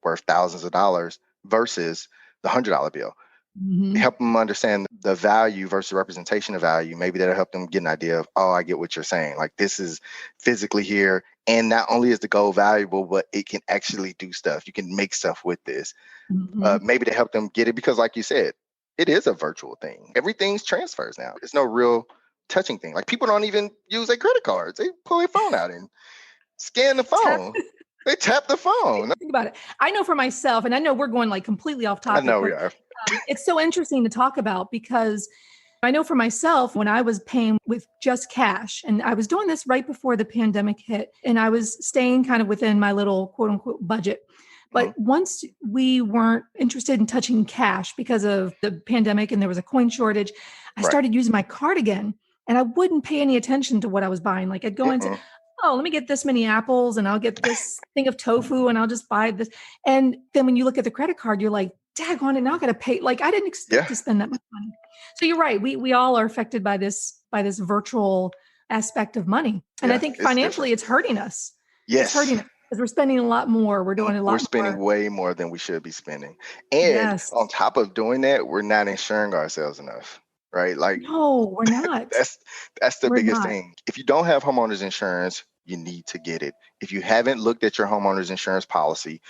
worth thousands of dollars. versus the $100 bill. Mm-hmm. Help them understand the value versus representation of value. Maybe that'll help them get an idea of, oh, I get what you're saying. Like, this is physically here. And not only is the gold valuable, but it can actually do stuff. You can make stuff with this. Mm-hmm. Maybe to help them get it, because like you said, it is a virtual thing. Everything's transfers now. It's no real touching thing. Like, people don't even use their credit cards. They pull their phone out and scan the phone. They tap the phone. Think about it. I know for myself, and I know we're going like completely off I topic, know but we are. it's so interesting to talk about, because I know for myself, when I was paying with just cash, and I was doing this right before the pandemic hit, and I was staying kind of within my little quote unquote budget. But once we weren't interested in touching cash because of the pandemic and there was a coin shortage, I started using my card again, and I wouldn't pay any attention to what I was buying. Like, I'd go into, oh, let me get this many apples and I'll get this thing of tofu and I'll just buy this. And then when you look at the credit card, you're like, daggone it, now I got to pay. Like, I didn't expect to spend that much money. So you're right. We all are affected by this virtual aspect of money. And I think financially it's hurting us. Yes. It's hurting us because we're spending a lot more. We're doing a lot more. We're spending way more than we should be spending. And on top of doing that, we're not insuring ourselves enough. Right? Like, no, we're not. that's the biggest thing. If you don't have homeowners insurance, you need to get it. If you haven't looked at your homeowners insurance policy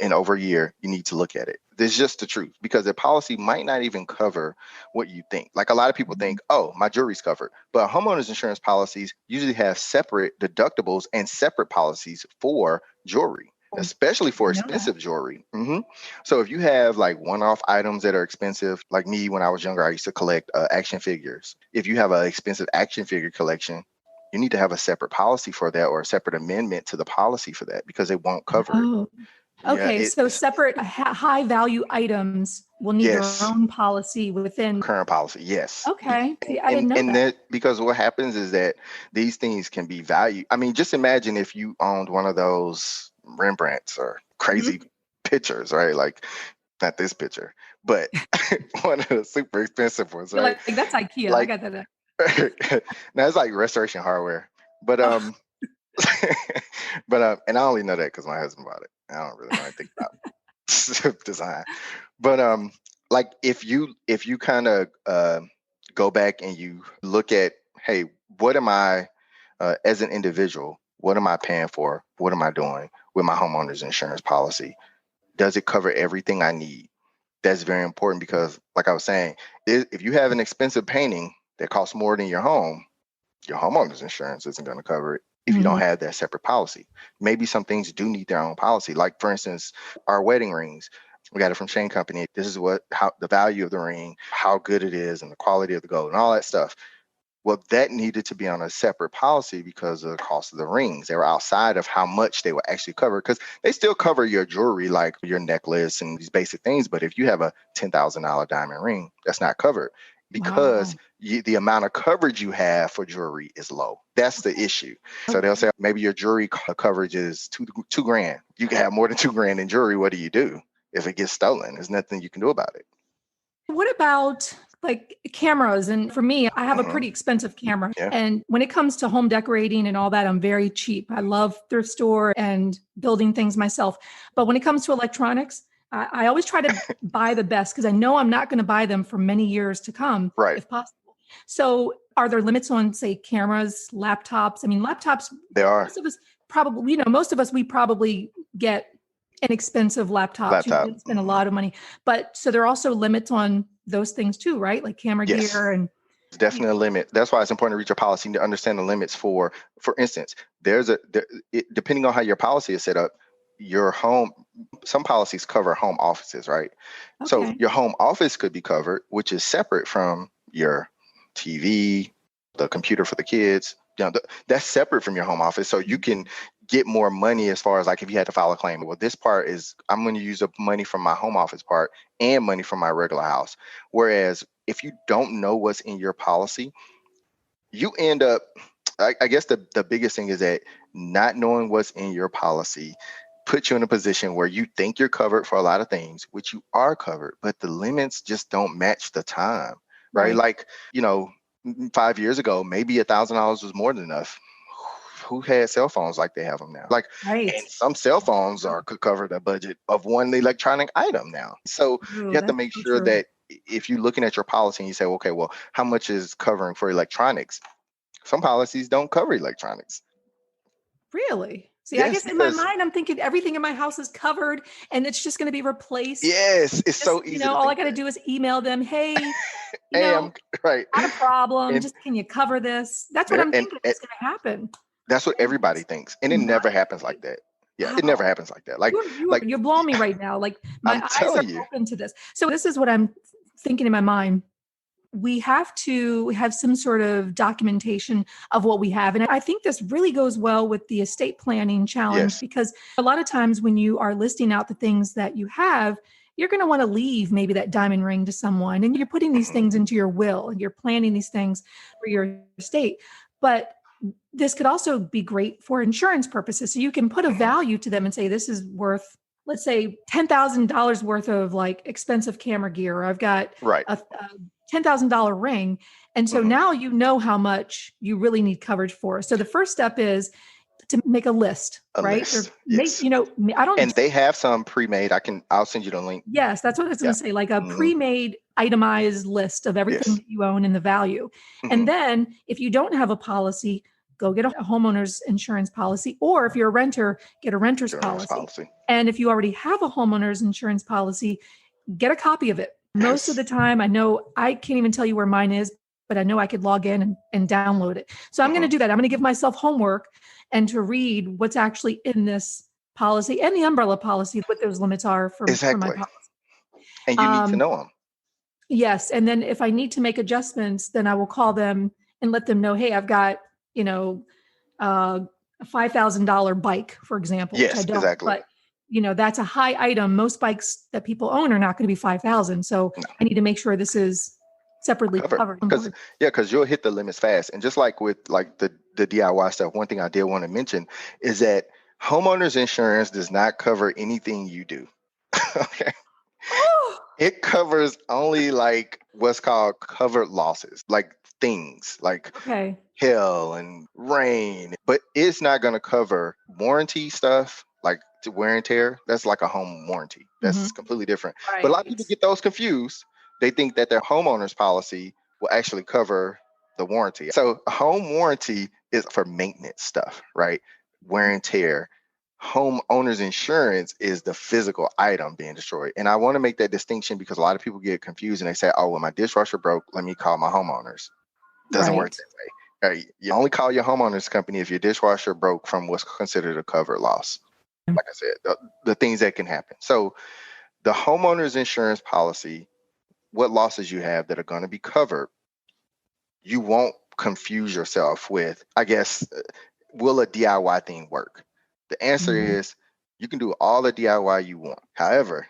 in over a year, you need to look at it. This is just the truth, because the policy might not even cover what you think. Like, a lot of people think, oh, my jewelry's covered, but homeowners insurance policies usually have separate deductibles and separate policies for jewelry, especially for expensive jewelry. So if you have like one-off items that are expensive, like me, when I was younger, I used to collect action figures. If you have an expensive action figure collection, you need to have a separate policy for that, or a separate amendment to the policy for that, because it won't cover it. Okay, so separate high value items will need their own policy within current policy. Yes. Okay. See, I didn't know that. Because what happens is that these things can be valued. I mean, just imagine if you owned one of those Rembrandts or crazy pictures, right? Like, not this picture, but one of the super expensive ones, right? Like, that's IKEA. I got that. Now it's like restoration hardware, but and I only know that because my husband bought it. I don't really know anything about design, but like, if you kind of go back and you look at, hey, what am I as an individual? What am I paying for? What am I doing with my homeowner's insurance policy? Does it cover everything I need? That's very important, because, like I was saying, if you have an expensive painting that costs more than your homeowner's insurance isn't going to cover it if you don't have that separate policy. Maybe some things do need their own policy. Like, for instance, our wedding rings. We got it from Shane Company. This is how the value of the ring, how good it is, and the quality of the gold and all that stuff. Well, that needed to be on a separate policy because of the cost of the rings. They were outside of how much they were actually covered, because they still cover your jewelry, like your necklace and these basic things. But if you have a $10,000 diamond ring, that's not covered, because the amount of coverage you have for jewelry is low. That's the issue. So they'll say, maybe your jewelry coverage is two grand. You can have more than $2,000 in jewelry. What do you do if it gets stolen? There's nothing you can do about it. What about like cameras? And for me, I have a pretty expensive camera. And when it comes to home decorating and all that, I'm very cheap. I love thrift store and building things myself. But when it comes to electronics, I always try to buy the best, because I know I'm not going to buy them for many years to come, if possible. So are there limits on, say, cameras, laptops? I mean, laptops, there are. Most of us probably, we probably get an expensive laptop. You spend a lot of money. But so there are also limits on those things too, right? Like camera gear and... It's definitely a limit. That's why it's important to read your policy and to understand the limits. For instance, depending on how your policy is set up, your home, some policies cover home offices, right? So your home office could be covered, which is separate from your TV, the computer for the kids. That's separate from your home office. So you can get more money as far as, like, if you had to file a claim. Well, this part is, I'm going to use up money from my home office part and money from my regular house. Whereas if you don't know what's in your policy, you end up, I guess the biggest thing is that not knowing what's in your policy puts you in a position where you think you're covered for a lot of things, which you are covered, but the limits just don't match the time, right? Like, 5 years ago, maybe $1,000 was more than enough. who had cell phones like they have them now? Like, Right. and some cell phones could cover the budget of one electronic item now. So Ooh, you have to that's make so sure true. that if you're looking at your policy and you say, okay, well, how much is covering for electronics? Some policies don't cover electronics. Really? See, I Yes, guess in my because mind, I'm thinking everything in my house is covered and it's just going to be replaced. yes, it's Just, so easy to all I think got to that. do is email them, hey, Hey, I'm right. not a problem. And Just can you cover this? That's what there I'm and, thinking and is going to happen. that's what everybody Goodness. thinks. And it My, never happens like that. Yeah, it never wow. happens like that. Like like You're blowing me right now. Like my I'm eyes are telling you. open to this. So this is what I'm thinking in my mind. We have to have some sort of documentation of what we have. And I think this really goes well with the estate planning challenge, Yes. because a lot of times when you are listing out the things that you have, you're going to want to leave maybe that diamond ring to someone, and you're putting these Mhm. things into your will and you're planning these things for your estate. But this could also be great for insurance purposes. So you can put a Mhm. value to them and say, this is worth, let's say, $10,000 worth of like expensive camera gear. I've got Right. a $10,000 ring. And so Mhm. now you know how much you really need coverage for. So the first step is to make a list, A right? list. Yes. I don't, And they have some pre-made. I'll send you the link. yes, that's what I was going Yeah. to say, like a Hmm. pre-made itemized list of everything Yes. that you own and the value. Hmm. And then if you don't have a policy, go get a homeowner's insurance policy, or if you're a renter, get a renter's Insurance policy. policy. And if you already have a homeowner's insurance policy, get a copy of it. Most of Yes. the time, I know I can't even tell you where mine is, but I know I could log in and download it. So I'm going to Hmm. do that. I'm going to give myself homework and to read what's actually in this policy and the umbrella policy, what those limits are for my Exactly. policy. And you need to Um, know them. yes. And then if I need to make adjustments, then I will call them and let them know, hey, I've got, a $5,000 bike, for example, which I Yes, don't, exactly. but that's a high item. Most bikes that people own are not going to be 5,000. So No, I need to make sure this is separately covered. covered on board. Because you'll hit the limits fast. And just like with like the DIY stuff, one thing I did want to mention is that homeowners insurance does not cover anything you do. Okay. Oh, It covers only like what's called covered losses, like things like okay. hail and rain, but it's not going to cover warranty stuff like to wear and tear. That's like a home warranty. Hmm. That's completely different. But a lot of Right. people get those confused. They think that their homeowner's policy will actually cover the warranty. So a home warranty is for maintenance stuff, right? Wear and tear. Homeowner's insurance is the physical item being destroyed. And I want to make that distinction because a lot of people get confused and they say, oh, well, my dishwasher broke. Let me call my homeowners. Doesn't work Right. that way. You only call your homeowner's company if your dishwasher broke from what's considered a covered loss. Like I said, the things that can happen. So the homeowner's insurance policy, what losses you have that are going to be covered, you won't confuse yourself with, I guess, will a DIY thing work? The answer Mhm. is you can do all the DIY you want. However,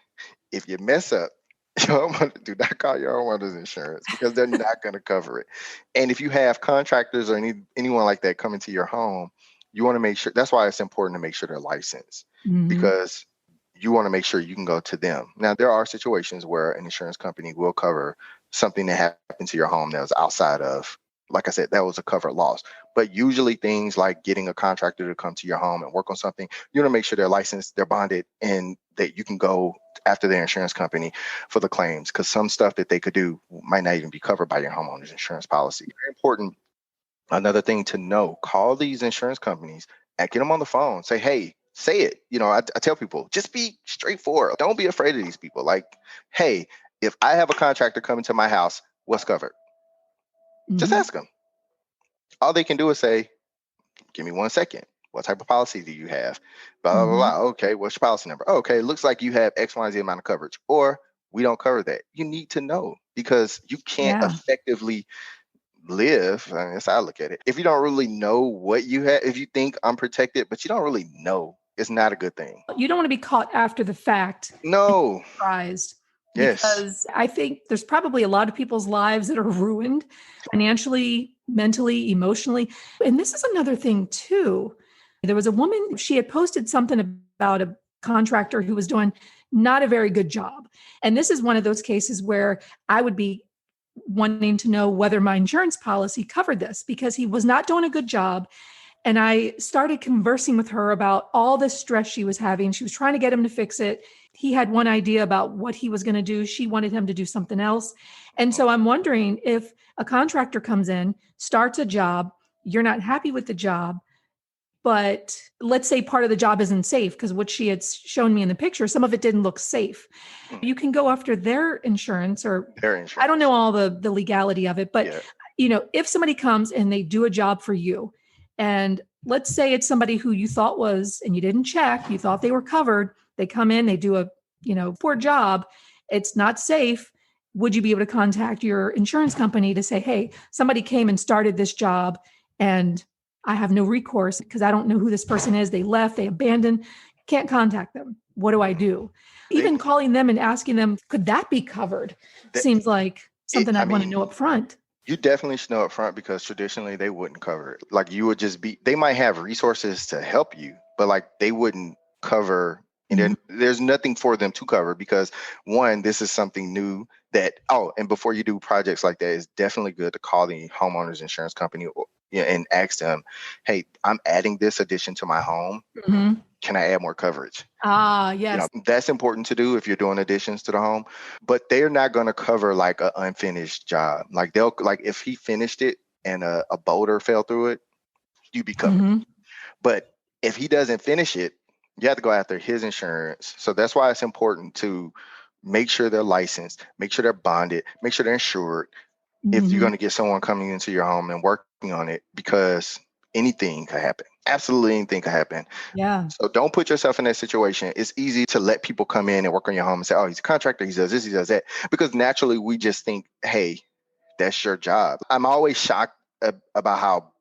if you mess up, your homeowner, do not call your homeowner's insurance because they're not going to cover it. And if you have contractors or anyone like that coming to your home, you want to make sure. That's why it's important to make sure they're licensed Mhm. because you want to make sure you can go to them. Now, there are situations where an insurance company will cover something that happened to your home that was outside of, like I said, that was a covered loss. But usually things like getting a contractor to come to your home and work on something, you want to make sure they're licensed, they're bonded, and that you can go after their insurance company for the claims because some stuff that they could do might not even be covered by your homeowner's insurance policy. Very important. Another thing to know, call these insurance companies and get them on the phone. Say, hey, say it. I tell people, just be straightforward. Don't be afraid of these people. Like, hey, if I have a contractor coming to my house, what's covered? Just Mhm. ask them. All they can do is say, give me 1 second. What type of policy do you have? Blah, blah, blah, Mhm. blah. Okay, what's your policy number? Okay, looks like you have X, Y, Z amount of coverage. Or we don't cover that. You need to know because you can't Yeah. effectively live. I mean, that's how I look at it. If you don't really know what you have, if you think I'm protected, but you don't really know, it's not a good thing. You don't want to be caught after the fact and No. surprised, Yes. because I think there's probably a lot of people's lives that are ruined financially, mentally, emotionally. And this is another thing too. There was a woman, she had posted something about a contractor who was doing not a very good job. And this is one of those cases where I would be wanting to know whether my insurance policy covered this because he was not doing a good job. And I started conversing with her about all the stress she was having. She was trying to get him to fix it. He had one idea about what he was going to do. She wanted him to do something else. And so I'm wondering if a contractor comes in, starts a job, you're not happy with the job, but let's say part of the job isn't safe, because what she had shown me in the picture, some of it didn't look safe. You can go after their insurance, or Their insurance. I don't know all the legality of it, but if somebody comes and they do a job for you, and let's say it's somebody who you thought was, and you didn't check, you thought they were covered, they come in, they do a, poor job, it's not safe. Would you be able to contact your insurance company to say, hey, somebody came and started this job and I have no recourse because I don't know who this person is. They left, they abandoned, can't contact them. What do I do? Even calling them and asking them, could that be covered? Seems like something I'd want to know up front. You definitely should know up front, because traditionally they wouldn't cover it. Like, you would just they might have resources to help you, but like they wouldn't cover. And then there's nothing for them to cover, because one, this is something new and before you do projects like that, it's definitely good to call the homeowner's insurance company and ask them, hey, I'm adding this addition to my home. Can I add more coverage? Yes. That's important to do if you're doing additions to the home, but they're not going to cover like an unfinished job. Like if he finished it and a boulder fell through it, you'd be covered. But if he doesn't finish it, you have to go after his insurance. So that's why it's important to make sure they're licensed, make sure they're bonded, make sure they're insured. If you're going to get someone coming into your home and working on it, because anything could happen. Absolutely anything could happen. Yeah. So don't put yourself in that situation. It's easy to let people come in and work on your home and say, oh, he's a contractor, he does this, he does that. Because naturally we just think, hey, that's your job. I'm always shocked about how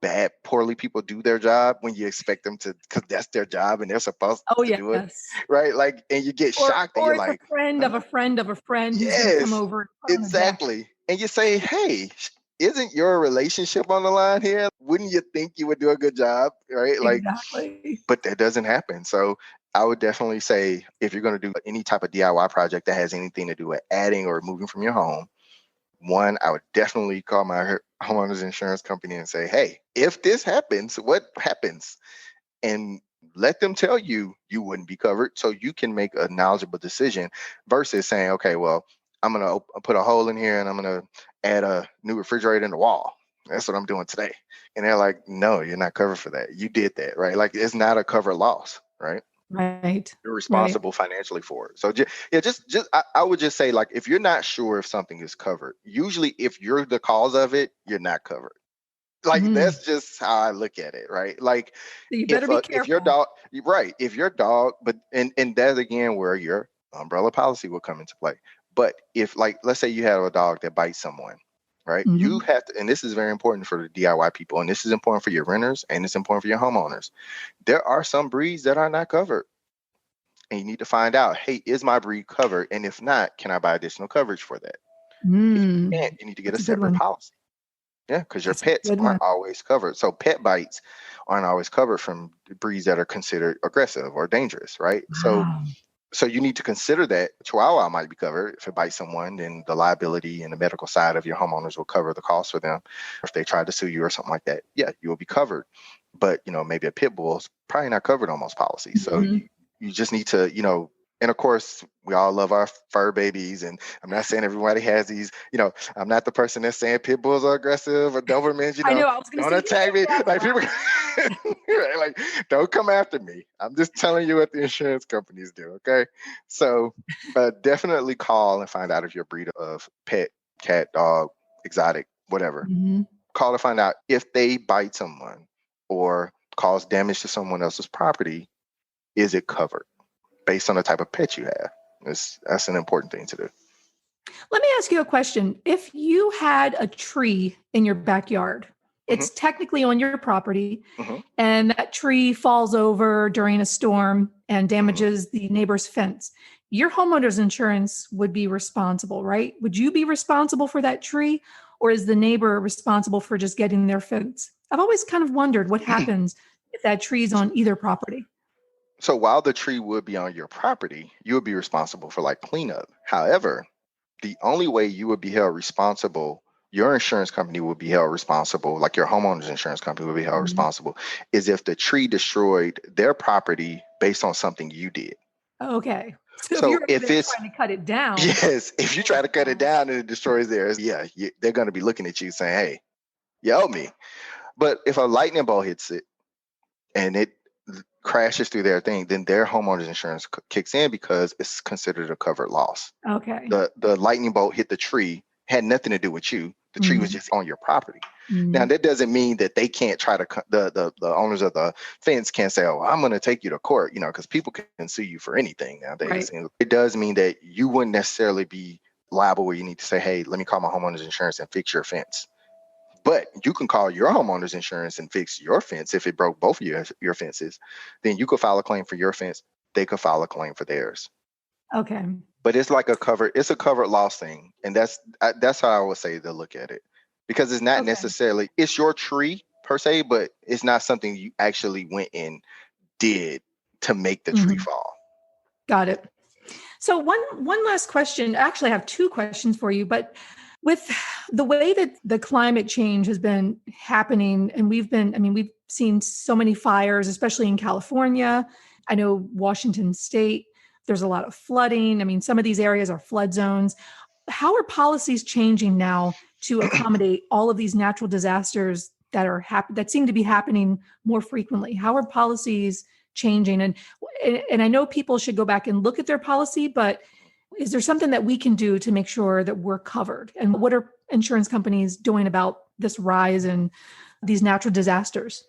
poorly people do their job when you expect them to, because that's their job and they're supposed to do it. Right? Like, and you get shocked and you're like, a friend of a friend of a friend who's going to come over. Exactly. And you say, hey, isn't your relationship on the line here? Wouldn't you think you would do a good job? Right? Exactly. But that doesn't happen. So I would definitely say, if you're going to do any type of DIY project that has anything to do with adding or moving from your home, one, I would definitely call my homeowner's insurance company and say, hey, if this happens, what happens? And let them tell you wouldn't be covered, so you can make a knowledgeable decision versus saying, okay, well, I'm going to put a hole in here and I'm going to add a new refrigerator in the wall. That's what I'm doing today. And they're like, no, you're not covered for that. You did that, right? Like, it's not a covered loss, right? Right. You're responsible financially for it. So I would just say, like, if you're not sure if something is covered, usually if you're the cause of it, you're not covered. Like, that's just how I look at it, right? Like, so you better be careful. If your dog, right? If your dog, but and that's again where your umbrella policy will come into play. But if, like, let's say you have a dog that bites someone, right? You have to, and this is very important for the DIY people, and this is important for your renters, and it's important for your homeowners. There are some breeds that are not covered. And you need to find out, hey, is my breed covered? And if not, can I buy additional coverage for that? If you can't, you need to get a separate policy. Yeah, because your pets aren't always covered. So pet bites aren't always covered from breeds that are considered aggressive or dangerous, right? Wow. So you need to consider that Chihuahua might be covered. If it bites someone, then the liability and the medical side of your homeowners will cover the cost for them. If they try to sue you or something like that, yeah, you will be covered. But, maybe a pit bull is probably not covered on most policies. So you just need to, and of course, we all love our fur babies. And I'm not saying everybody has these, I'm not the person that's saying pit bulls are aggressive or Dobermans, I know, I was gonna don't attack me. Like, people, right? Like, don't come after me. I'm just telling you what the insurance companies do. Okay. So definitely call and find out if your breed of pet, cat, dog, exotic, whatever. Call to find out if they bite someone or cause damage to someone else's property. Is it covered based on the type of pet you have? That's an important thing to do. Let me ask you a question. If you had a tree in your backyard, it's technically on your property, and that tree falls over during a storm and damages the neighbor's fence, your homeowner's insurance would be responsible, right? Would you be responsible for that tree, or is the neighbor responsible for just getting their fence? I've always kind of wondered what happens if that tree's on either property. So while the tree would be on your property, you would be responsible for like cleanup. However, the only way you would be held responsible, your insurance company will be held responsible, like your homeowner's insurance company will be held responsible, is if the tree destroyed their property based on something you did. Okay. So if So you're if it's, trying to cut it down. yes, if you try to cut it down and it destroys theirs, yeah, they're going to be looking at you saying, hey, you owe me. But if a lightning bolt hits it and it crashes through their thing, then their homeowner's insurance kicks in because it's considered a covered loss. Okay. The lightning bolt hit the tree, had nothing to do with you. The tree was just on your property. Now, that doesn't mean that they can't try to, the owners of the fence can't say, oh, I'm going to take you to court, because people can sue you for anything nowadays. Right. It does mean that you wouldn't necessarily be liable where you need to say, hey, let me call my homeowner's insurance and fix your fence. But you can call your homeowner's insurance and fix your fence. If it broke both of your fences, then you could file a claim for your fence. They could file a claim for theirs. Okay. But it's like a covered loss thing. And that's how I would say to look at it, because it's not necessarily, it's your tree per se, but it's not something you actually went and did to make the tree fall. Got it. So one last question. Actually, I have two questions for you, but with the way that the climate change has been happening, and we've seen so many fires, especially in California. I know Washington State, there's a lot of flooding. I mean, some of these areas are flood zones. How are policies changing now to accommodate all of these natural disasters that seem to be happening more frequently? How are policies changing? And I know people should go back and look at their policy, but is there something that we can do to make sure that we're covered? And what are insurance companies doing about this rise in these natural disasters?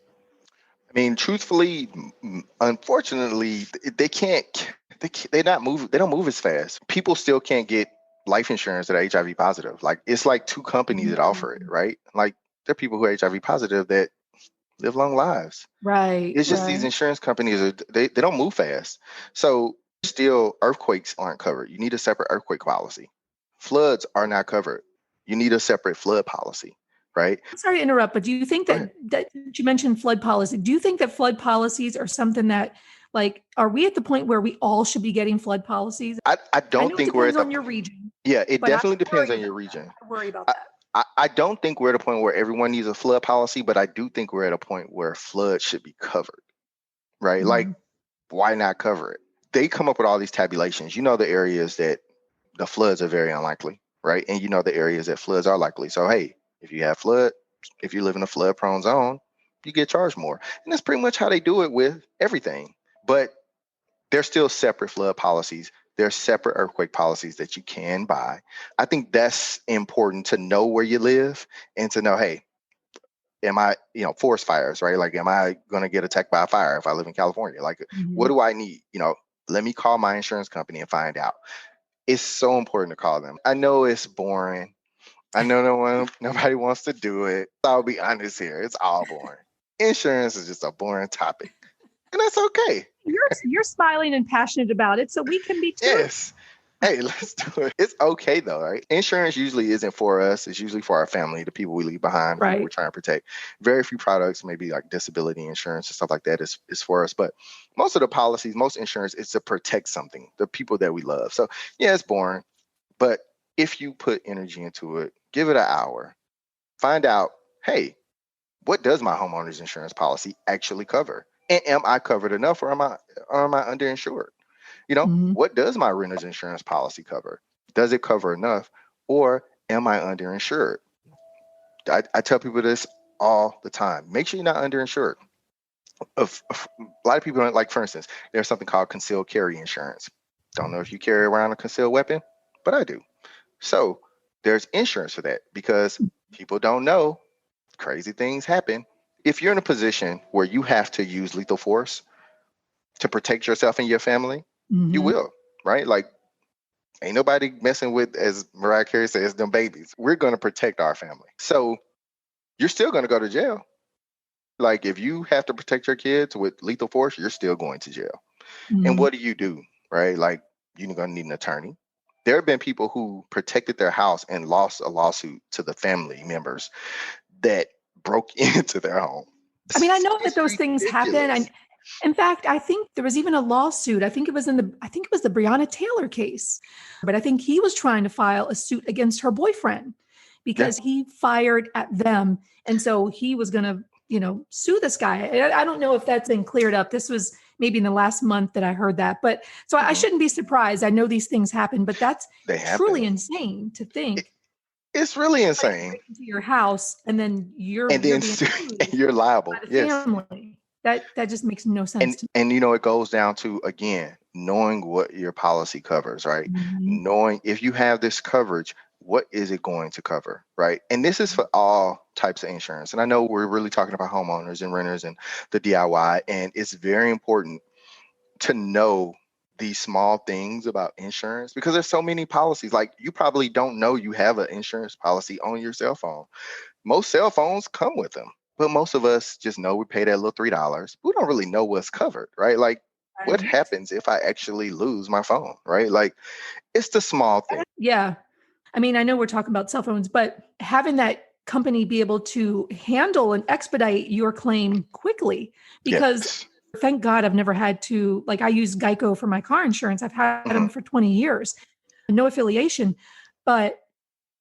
I mean, truthfully, unfortunately, they don't move as fast. People still can't get life insurance that are HIV positive. Like, it's like two companies that offer it, right? Like, there are people who are HIV positive that live long lives. Right. It's just these insurance companies they don't move fast. So still, earthquakes aren't covered. You need a separate earthquake policy. Floods are not covered. You need a separate flood policy, right? Sorry to interrupt, but do you think that you mentioned flood policy? Do you think that flood policies are something that, like, are we at the point where we all should be getting flood policies? I don't think we're at on your region. Yeah, it definitely depends on your region. I worry about that. I don't think we're at a point where everyone needs a flood policy, but I do think we're at a point where floods should be covered, right? Like, why not cover it? They come up with all these tabulations. The areas that the floods are very unlikely, right? And the areas that floods are likely. So, hey, if you live in a flood prone zone, you get charged more. And that's pretty much how they do it with everything. But there's still separate flood policies. There's separate earthquake policies that you can buy. I think that's important to know where you live and to know, hey, am I, forest fires, right? Like, am I going to get attacked by a fire if I live in California? Like, what do I need? Let me call my insurance company and find out. It's so important to call them. I know it's boring. I know nobody wants to do it. I'll be honest here. It's all boring. Insurance is just a boring topic. And that's okay. You're smiling and passionate about it, so we can be too. Yes. Hey, let's do it. It's okay though, right? Insurance usually isn't for us. It's usually for our family, the people we leave behind, who we're trying to protect. Very few products, maybe like disability insurance and stuff like that is for us. But most of the policies, most insurance is to protect something, the people that we love. So yeah, it's boring. But if you put energy into it, give it an hour, find out, hey, what does my homeowner's insurance policy actually cover? And am I covered enough, or am I underinsured? What does my renter's insurance policy cover? Does it cover enough, or am I underinsured? I tell people this all the time. Make sure you're not underinsured. A lot of people don't like, for instance, there's something called concealed carry insurance. Don't know if you carry around a concealed weapon, but I do. So there's insurance for that, because people don't know crazy things happen. If you're in a position where you have to use lethal force to protect yourself and your family, you will, right? Like, ain't nobody messing with, as Mariah Carey says, them babies. We're going to protect our family. So you're still going to go to jail. Like, if you have to protect your kids with lethal force, you're still going to jail. And what do? Right? Like, you're going to need an attorney. There have been people who protected their house and lost a lawsuit to the family members that broke into their home. I mean, I know that those things happen. In fact, I think there was even a lawsuit. I think it was the Breonna Taylor case, but I think he was trying to file a suit against her boyfriend Yeah. because he fired at them. And so he was going to, sue this guy. I don't know if that's been cleared up. This was maybe in the last month that I heard that. But so I shouldn't be surprised. I know these things happen, but that's They truly happen. insane to think. It's really Somebody insane. break into your house and then you're And then being sued you're liable. by the Yes. family. That just makes no sense to And it goes down to, again, knowing what your policy covers, right? me. Knowing if you have this coverage, what is it going to cover, right? And this is for all types of insurance. And I know we're really talking about homeowners and renters and the DIY, and it's very important to know these small things about insurance because there's so many policies. Like, you probably don't know you have an insurance policy on your cell phone. Most cell phones come with them, but most of us just know we pay that little $3. We don't really know what's covered, right? Like, what Right. happens if I actually lose my phone, right? Like, it's the small thing. Yeah. I mean, I know we're talking about cell phones, but having that company be able to handle and expedite your claim quickly, because Yes. thank God I've never had to, like, I use Geico for my car insurance. I've had them Mhm. for 20 years, no affiliation, but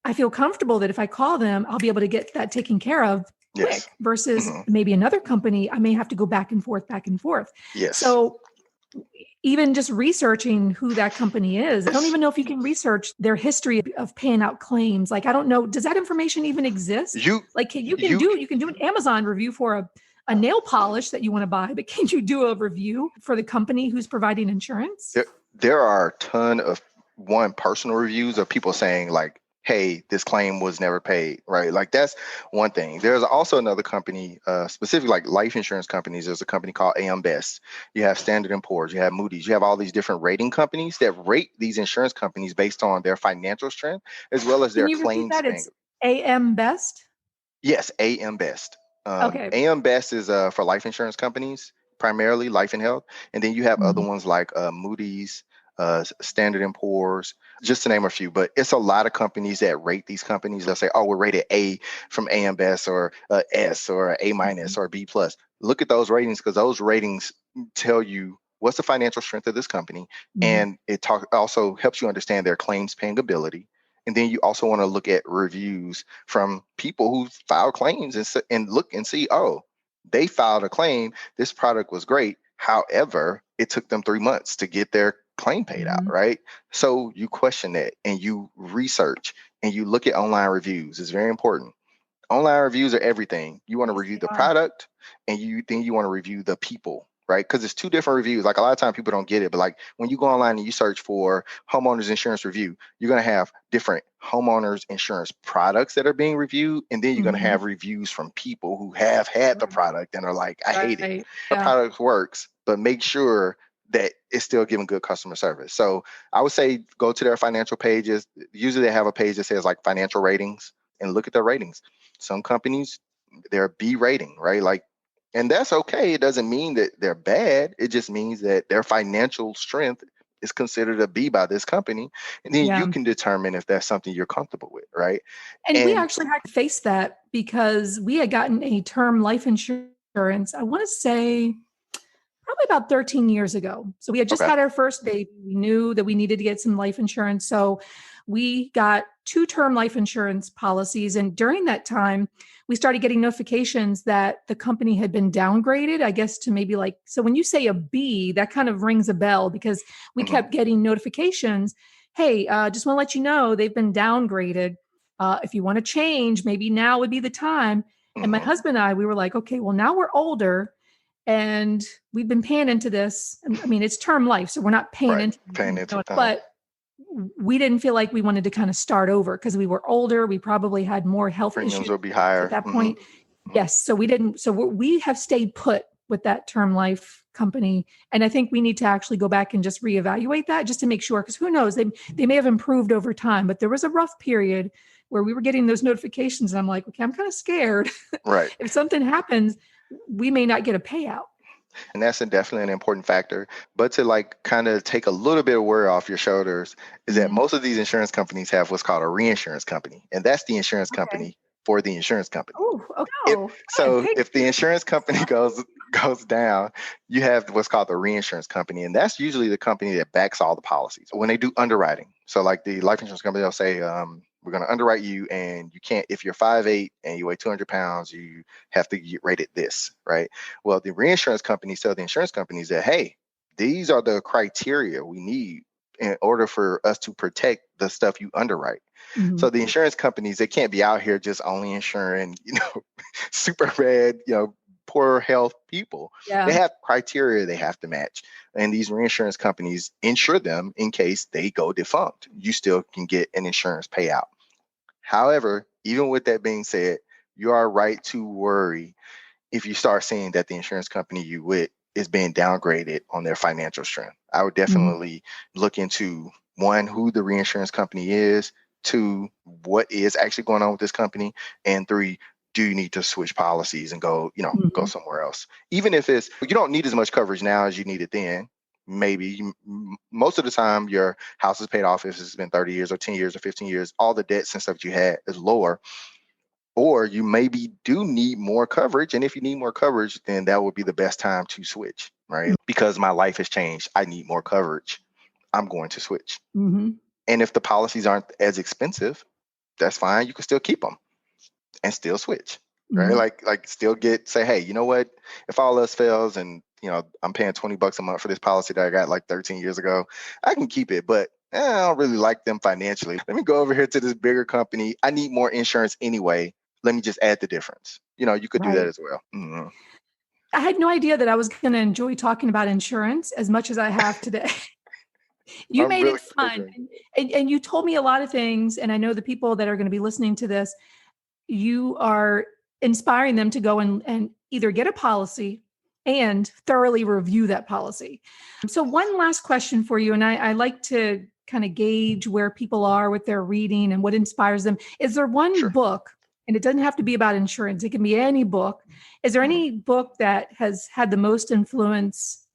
I feel comfortable that if I call them, I'll be able to get that taken care of Yes. quick versus Mhm. maybe another company. I may have to go back and forth, back and forth. Yes. So even just researching who that company is, I don't even know if you can research their history of paying out claims. Like, I don't know, does that information even exist? You Like, you you can do an Amazon review for a nail polish that you want to buy, but can you do a review for the company who's providing insurance? there are a ton of personal reviews of people saying, like, hey, this claim was never paid, right? Like, that's one thing. There's also another company, specifically like life insurance companies. There's a company called AM Best. You have Standard and Poor's, you have Moody's, you have all these different rating companies that rate these insurance companies based on their financial strength as well as Can their you repeat claims that? paying. It's AM Best. Yes, AM Best. Okay. AM Best is for life insurance companies, primarily life and health, and then you have other Mhm. ones like Moody's, Standard and Poor's, just to name a few. But it's a lot of companies that rate these companies. They'll say, "Oh, we're rated A from AM Best, or S, or A minus, Mhm. or B plus." Look at those ratings because those ratings tell you what's the financial strength of this company, Mhm. and also helps you understand their claims paying ability. And then you also want to look at reviews from people who file claims and look and see, oh, they filed a claim. This product was great. However, it took them 3 months to get their claim paid out, Mhm. right? So you question that and you research and you look at online reviews. It's very important. Online reviews are everything. You want to Yes, review they the are. product, and you want to review the people, right? Because it's two different reviews. Like, a lot of times people don't get it, but like when you go online and you search for homeowners insurance review, you're going to have different homeowners insurance products that are being reviewed, and then you're going to Mhm. have reviews from people who have had the product and are like, I hate it. Right. Our Yeah. product works, but make sure that it's still giving good customer service. So I would say go to their financial pages. Usually they have a page that says like financial ratings, and look at their ratings. Some companies, they're B rating, right? Like, and that's okay. It doesn't mean that they're bad. It just means that their financial strength is considered a B by this company. And then you Yeah. can determine if that's something you're comfortable with, right? And we And actually had to face that because we had gotten a term life insurance, I want to say probably about 13 years ago. So we had just okay. had our first baby. We knew that we needed to get some life insurance. So we got 2 term life insurance policies. And during that time, we started getting notifications that the company had been downgraded, I guess, to maybe like, so when you say a B, that kind of rings a bell because we Mhm. kept getting notifications. Hey, just want to let you know they've been downgraded. If you want to change, maybe now would be the time. And my Mhm. husband and I, we were like, okay, well, now we're older and we've been paying into this. I mean, it's term life, so we're not paying Right. into Paying it, into but we didn't feel like we wanted to kind of start over because we were older. We probably had more health premiums issues will be at higher. that Hmm. point. Yes. So we didn't, so we have stayed put with that term life company. And I think we need to actually go back and just reevaluate that just to make sure, because who knows, they may have improved over time, but there was a rough period where we were getting those notifications. And I'm like, okay, I'm kind of scared. Right. If something happens, we may not get a payout. And that's definitely an important factor. But to like kind of take a little bit of worry off your shoulders is that Mhm. most of these insurance companies have what's called a reinsurance company, and that's the insurance Okay. company for the insurance company. Oh, okay. If Oh, good. so, Hey, if the insurance company goes down, you have what's called the reinsurance company, and that's usually the company that backs all the policies when they do underwriting. So, like the life insurance company, they'll say, We're going to underwrite you, and you can't, if you're 5'8" and you weigh 200 pounds, you have to get rated this, right? Well, the reinsurance companies tell the insurance companies that, hey, these are the criteria we need in order for us to protect the stuff you underwrite. Mm-hmm. So the insurance companies, they can't be out here just only insuring, super bad, poor health people. Yeah. They have criteria they have to match. And these reinsurance companies insure them in case they go defunct. You still can get an insurance payout. However, even with that being said, you are right to worry if you start seeing that the insurance company you with is being downgraded on their financial strength. I would definitely look into, one, who the reinsurance company is, two, what is actually going on with this company, and three, do you need to switch policies and go somewhere else? Even if you don't need as much coverage now as you needed then. Maybe most of the time your house is paid off if it's been 30 years or 10 years or 15 years. All the debts and stuff you had is lower. Or you maybe do need more coverage. And if you need more coverage, then that would be the best time to switch, right? Because my life has changed. I need more coverage. I'm going to switch. Mm-hmm. And if the policies aren't as expensive, that's fine. You can still keep them and still switch, right? Like still say, hey, you know what? If all else fails and, I'm paying $20 a month for this policy that I got like 13 years ago, I can keep it, but I don't really like them financially. Let me go over here to this bigger company. I need more insurance anyway. Let me just add the difference. You could do that as well. Mm-hmm. I had no idea that I was going to enjoy talking about insurance as much as I have today. You made it fun. And you told me a lot of things. And I know the people that are going to be listening to this, you are inspiring them to go and either get a policy and thoroughly review that policy. So one last question for you, and I like to kind of gauge where people are with their reading and what inspires them. Is there one book, and it doesn't have to be about insurance, it can be any book. Is there any book that has had the most influence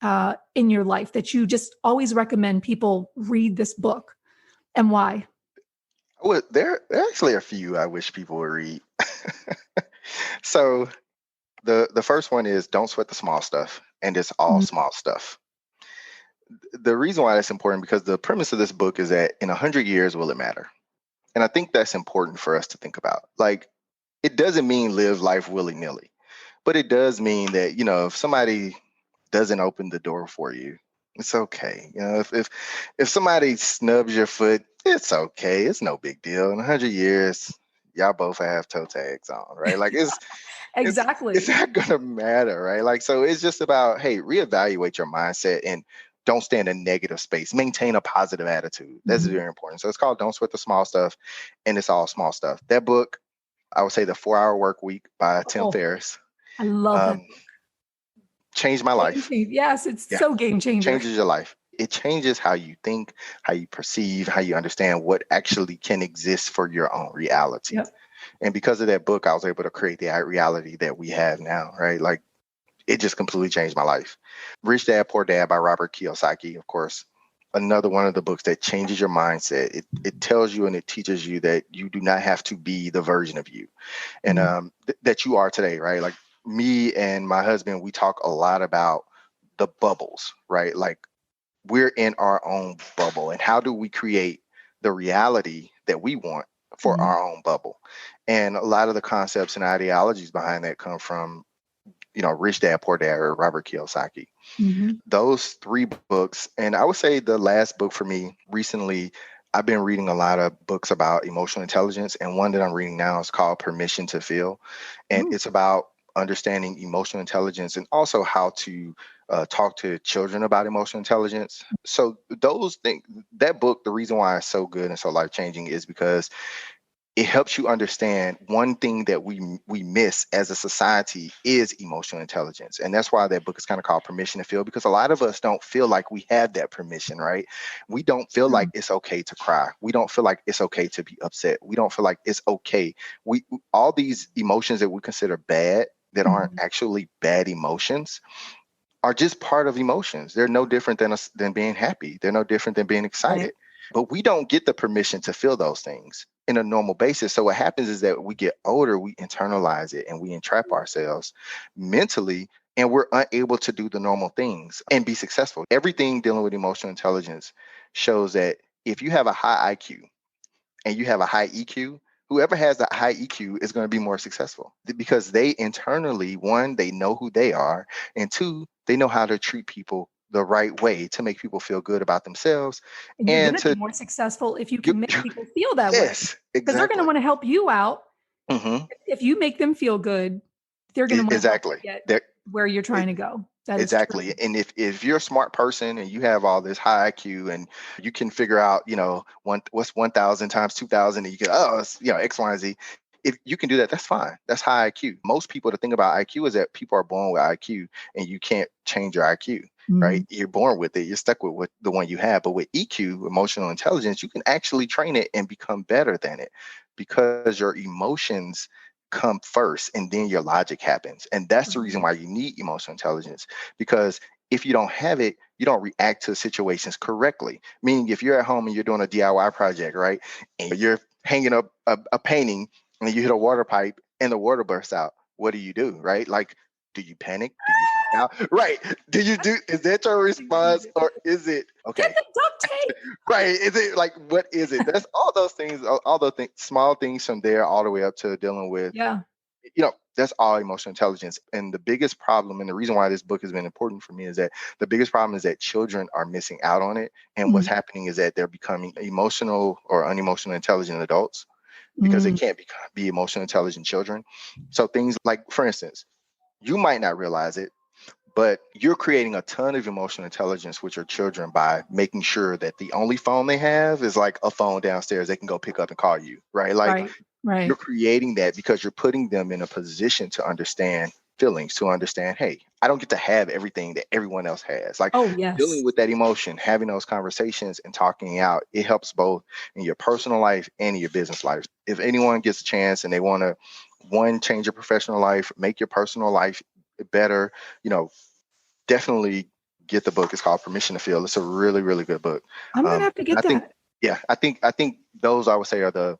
in your life that you just always recommend people read this book, and why? Well, there are actually a few I wish people would read. So the first one is Don't Sweat the Small Stuff, and it's all small stuff. The reason why that's important, because the premise of this book is that in 100 years, will it matter? And I think that's important for us to think about. Like, it doesn't mean live life willy-nilly, but it does mean that, if somebody doesn't open the door for you, it's okay. If somebody snubs your foot, it's okay. It's no big deal. In 100 years, y'all both have toe tags on, right? Like Exactly. It's not going to matter, right? Like, so it's just about, hey, reevaluate your mindset and don't stay in a negative space. Maintain a positive attitude. That's very important. So it's called Don't Sweat the Small Stuff, and it's all small stuff. That book, I would say The 4-Hour Work Week by Tim Ferriss. I love that book. Changed my life. Yes, it's so game changer. Changes your life. It changes how you think, how you perceive, how you understand what actually can exist for your own reality. Yep. And because of that book, I was able to create the reality that we have now, right? Like, it just completely changed my life. Rich Dad, Poor Dad by Robert Kiyosaki, of course. Another one of the books that changes your mindset. It tells you and it teaches you that you do not have to be the version of you, and that you are today, right? Like, me and my husband, we talk a lot about the bubbles, right? Like, we're in our own bubble, and how do we create the reality that we want for our own bubble? And a lot of the concepts and ideologies behind that come from, Rich Dad, Poor Dad, or Robert Kiyosaki. Those three books, and I would say the last book for me recently, I've been reading a lot of books about emotional intelligence, and one that I'm reading now is called Permission to Feel. And it's about understanding emotional intelligence and also how to talk to children about emotional intelligence. So those things, that book, the reason why it's so good and so life-changing is because it helps you understand one thing that we miss as a society is emotional intelligence. And that's why that book is kind of called Permission to Feel, because a lot of us don't feel like we have that permission, right? We don't feel like it's okay to cry. We don't feel like it's okay to be upset. We don't feel like it's okay. All these emotions that we consider bad, that aren't actually bad emotions, are just part of emotions. They're no different than being happy. They're no different than being excited. Right. But we don't get the permission to feel those things in a normal basis. So what happens is that we get older, we internalize it, and we entrap ourselves mentally, and we're unable to do the normal things and be successful. Everything dealing with emotional intelligence shows that if you have a high IQ, and you have a high EQ, whoever has that high EQ is going to be more successful because they internally, one, they know who they are, and two, they know how to treat people the right way to make people feel good about themselves. And you're going And to be to more successful if you you, can make people feel that way, yes, because they're going to exactly. want to help you out. Hmm. If you make them feel good, they're going to want to help you Exactly. get There, where you're trying to go. That is true. exactly. And if you're a smart person and you have all this high IQ and you can figure out, what's 1,000 times 2,000, and you can, it's, X, Y, and Z. If you can do that, that's fine. That's high IQ. Most people, the thing about IQ is that people are born with IQ and you can't change your IQ, right? You're born with it. You're stuck with the one you have. But with EQ, emotional intelligence, you can actually train it and become better than it because your emotions come first and then your logic happens. And that's the reason why you need emotional intelligence, because if you don't have it, you don't react to situations correctly. Meaning if you're at home and you're doing a DIY project, right? And you're hanging up a painting and you hit a water pipe and the water bursts out, what do? Right? Like, do you panic? Do you freak out? Right. Is that your response, or is it Get okay? the duct tape. Right. Is it like, what is it? That's all those things, all those things, small things from there all the way up to dealing with, Yeah. that's all emotional intelligence. And the biggest problem, and the reason why this book has been important for me, is that the biggest problem is that children are missing out on it. And what's happening is that they're becoming emotional or unemotional intelligent adults because they can't be emotional intelligent children. So things like, for instance, you might not realize it, but you're creating a ton of emotional intelligence with your children by making sure that the only phone they have is like a phone downstairs they can go pick up and call you, right? Like, Right. you're creating that because you're putting them in a position to understand feelings, to understand, hey, I don't get to have everything that everyone else has. Like, Oh, yes. dealing with that emotion, having those conversations and talking out, it helps both in your personal life and in your business life. If anyone gets a chance and they want to, one, change your professional life, make your personal life better, definitely get the book. It's called Permission to Feel. It's a really, really good book. I'm going to have to And get I think, that. yeah, I think those, I would say, are the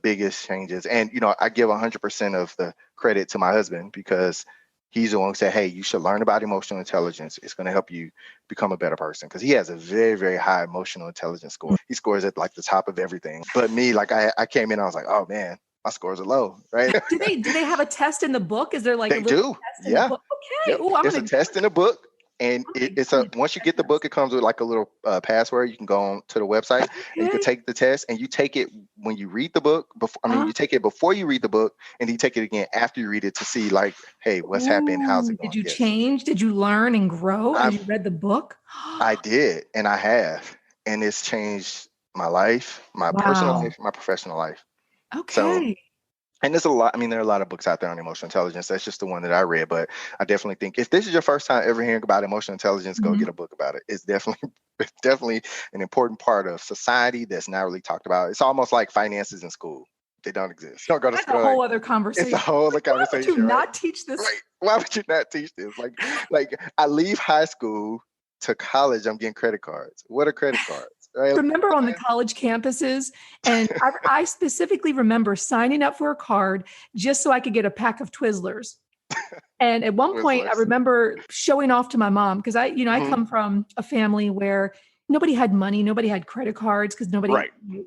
biggest changes. And I give 100% of the credit to my husband because he's the one who said, hey, you should learn about emotional intelligence. It's going to help you become a better person, because he has a very, very high emotional intelligence score. He scores at like the top of everything. But me, like, I came in, I was like, oh man, my scores are low, right? Do they have a test in the book? Is there like a They little do. test in the Yeah. book? Okay. Yep. Oh, I'm There's a gonna. test in the book. And I'm gonna it's I'm a, gonna once you check get the this. book, it comes with like a little password. You can go on to the website and you can Okay. take the test, and you take it when you read the book. You take it before you read the book, and you take it again after you read it to see, like, hey, what's happening? How's Ooh, it did going? you Yes, change? Did you learn and grow I as you read the book? I did, and I have, and it's changed my life, my personal Wow. life, my professional life. So, Okay. and there's a lot. There are a lot of books out there on emotional intelligence. That's just the one that I read. But I definitely think if this is your first time ever hearing about emotional intelligence, go get Mhm. a book about it. It's definitely, it's definitely an important part of society that's not really talked about. It's almost like finances in school. They don't exist. You don't go to That's a school. Like, whole other it's a conversation. whole other Like, why would you conversation, right? not teach this? Right. Why would you not teach this? Like I leave high school to college, I'm getting credit cards. What are credit cards? Right. Remember on the college campuses, and I specifically remember signing up for a card just so I could get a pack of Twizzlers. And at one point, I Twizzlers. remember showing off to my mom because I Hmm. come from a family where nobody had money, nobody had credit cards because Right. No.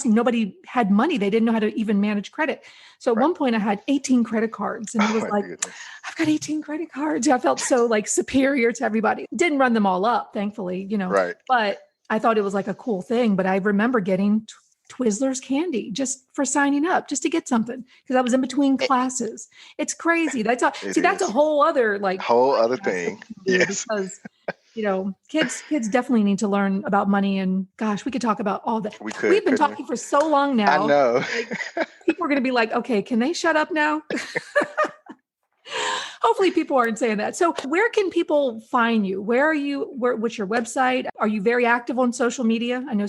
nobody had money. They didn't know how to even manage credit. So at Right. one point, I had 18 credit cards, and it Oh was my like, goodness. I've got 18 credit cards. I felt so like superior to everybody. Didn't run them all up, thankfully, Right. but I thought it was like a cool thing. But I remember getting Twizzlers candy just for signing up, just to get something because I was in between classes. It's crazy. It That's a is. whole other like Whole other podcast that thing. we can do Yes. because kids definitely need to learn about money. And gosh, we could talk about all that. We We've could, been couldn't we? talking for so long I now. know. Like people are going to be like, okay, can they shut up now? Hopefully people aren't saying that. So where can people find you? Where are you? What's your website? Are you very active on social media? I know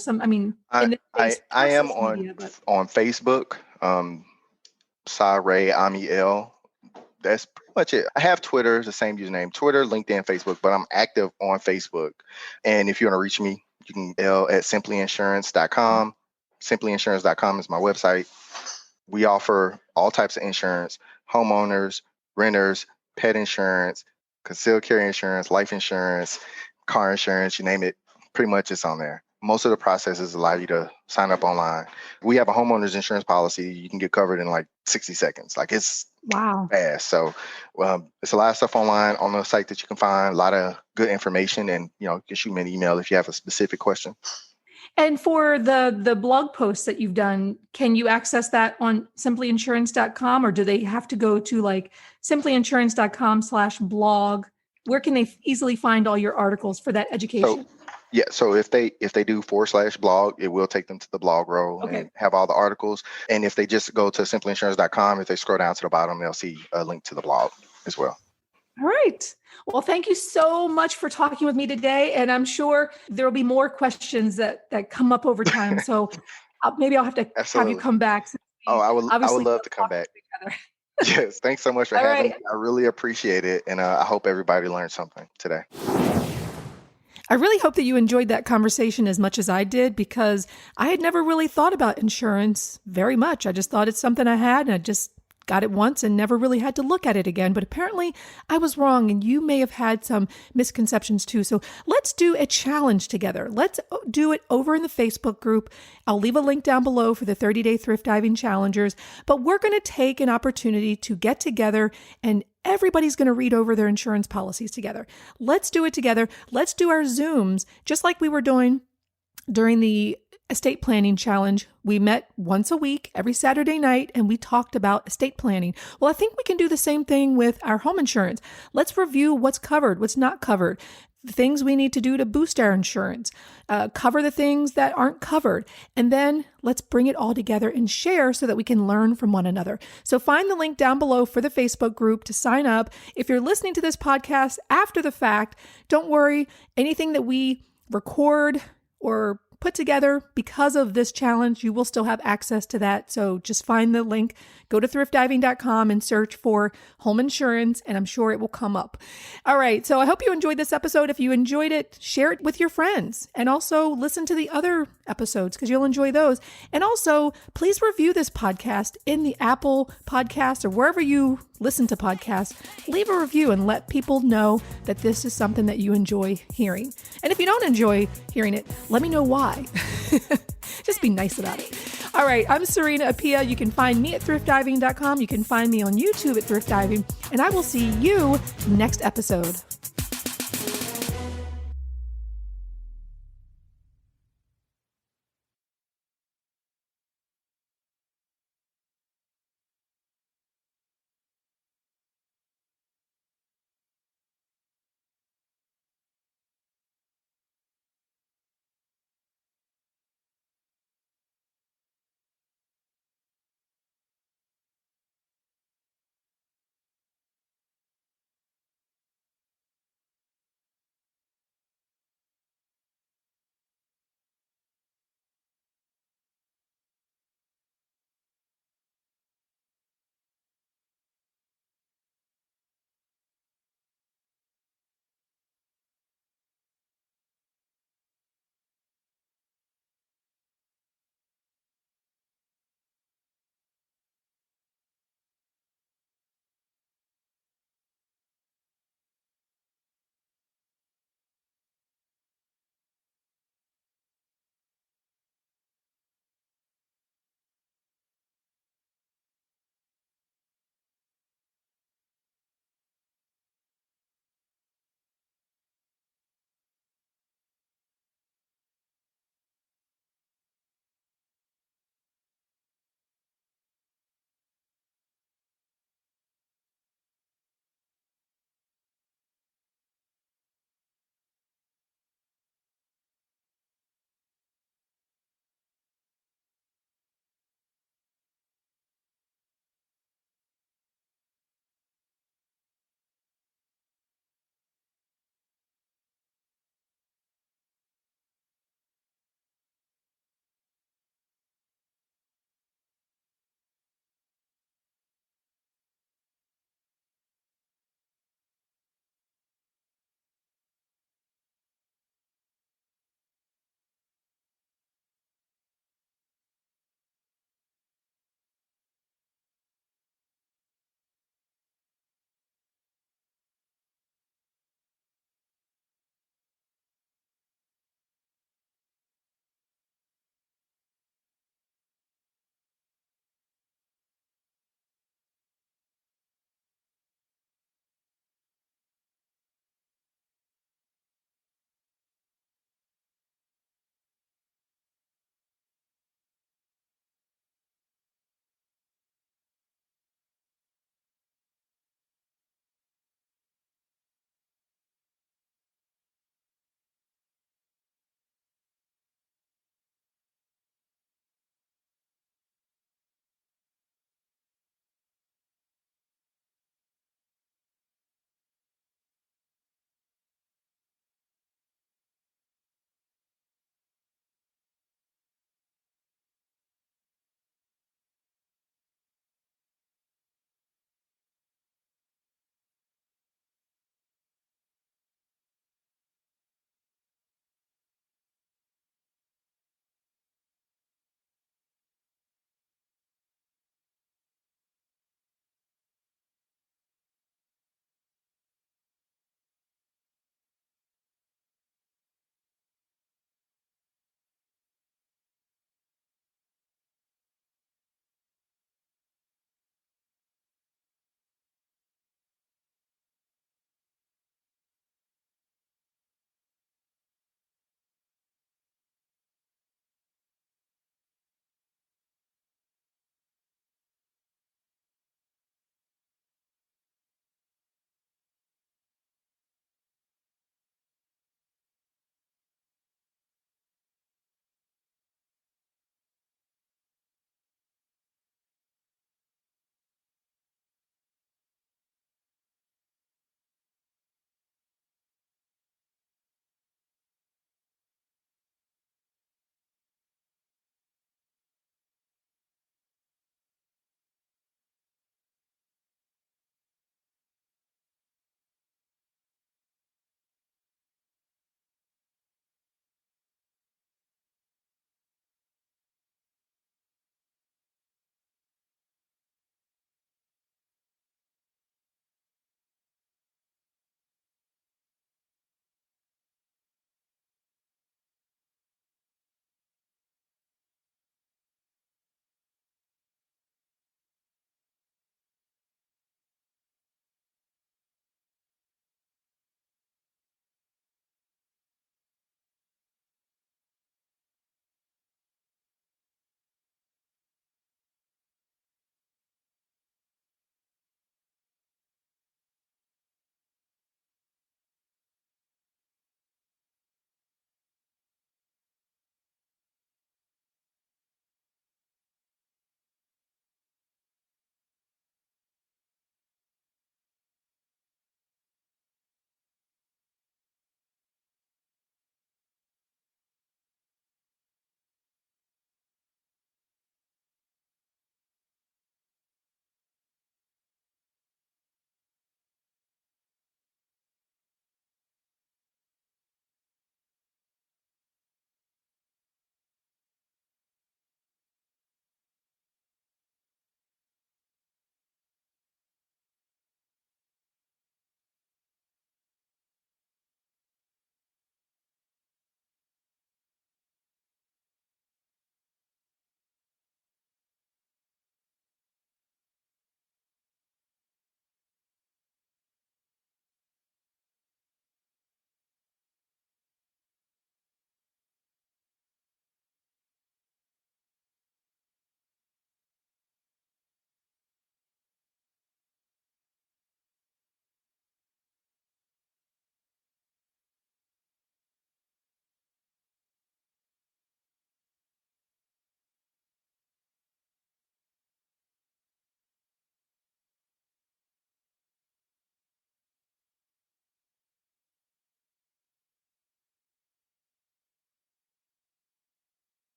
I in the I days I before am social on media, but on Facebook. Sare Amiel. That's pretty much it. I have Twitter, the same username, Twitter, LinkedIn, Facebook, but I'm active on Facebook. And if you want to reach me, you can email at simplyinsurance.com. Simplyinsurance.com is my website. We offer all types of insurance: homeowners, renters, pet insurance, concealed carry insurance, life insurance, car insurance, you name it. Pretty much it's on there. most of the processes allow you to sign up online. We have a homeowner's insurance policy. You can get covered in like 60 seconds. Like it's Wow. fast. So it's a lot of stuff online on the site that you can find, a lot of good information, and you can shoot me an email if you have a specific question. And for the blog posts that you've done, can you access that on simplyinsurance.com, or do they have to go to like simplyinsurance.com/blog? Where can they easily find all your articles for that education? So if they do /blog, it will take them to the blog row and have all the articles. And if they just go to simplyinsurance.com, if they scroll down to the bottom, they'll see a link to the blog as well. All right. Well, thank you so much for talking with me today. And I'm sure there will be more questions that come up over time. So maybe I'll have to have you come back. I would love to come back. Yes. Thanks so much for having me. I really appreciate it. And I hope everybody learned something today. I really hope that you enjoyed that conversation as much as I did, because I had never really thought about insurance very much. I just thought it's something I had, and I just got it once and never really had to look at it again. But apparently I was wrong, and you may have had some misconceptions too. So let's do a challenge together. Let's do it over in the Facebook group. I'll leave a link down below for the 30-day thrift diving challengers. But we're going to take an opportunity to get together, and everybody's going to read over their insurance policies together. Let's do it together. Let's do our Zooms just like we were doing during the estate planning challenge. We met once a week, every Saturday night, and we talked about estate planning. Well, I think we can do the same thing with our home insurance. Let's review what's covered, what's not covered, the things we need to do to boost our insurance, cover the things that aren't covered, and then let's bring it all together and share so that we can learn from one another. So find the link down below for the Facebook group to sign up. If you're listening to this podcast after the fact, don't worry. Anything that we record or put together because of this challenge, you will still have access to that. So just find the link, go to thriftdiving.com and search for home insurance, and I'm sure it will come up. All right. So I hope you enjoyed this episode. If you enjoyed it, share it with your friends, and also listen to the other episodes because you'll enjoy those. And also, please review this podcast in the Apple Podcasts or wherever you listen to podcasts. Leave a review and let people know that this is something that you enjoy hearing. And if you don't enjoy hearing it, let me know why. Just be nice about it. All right. I'm Serena Apia. You can find me at thriftdiving.com. You can find me on YouTube at Thrift Diving. And I will see you next episode.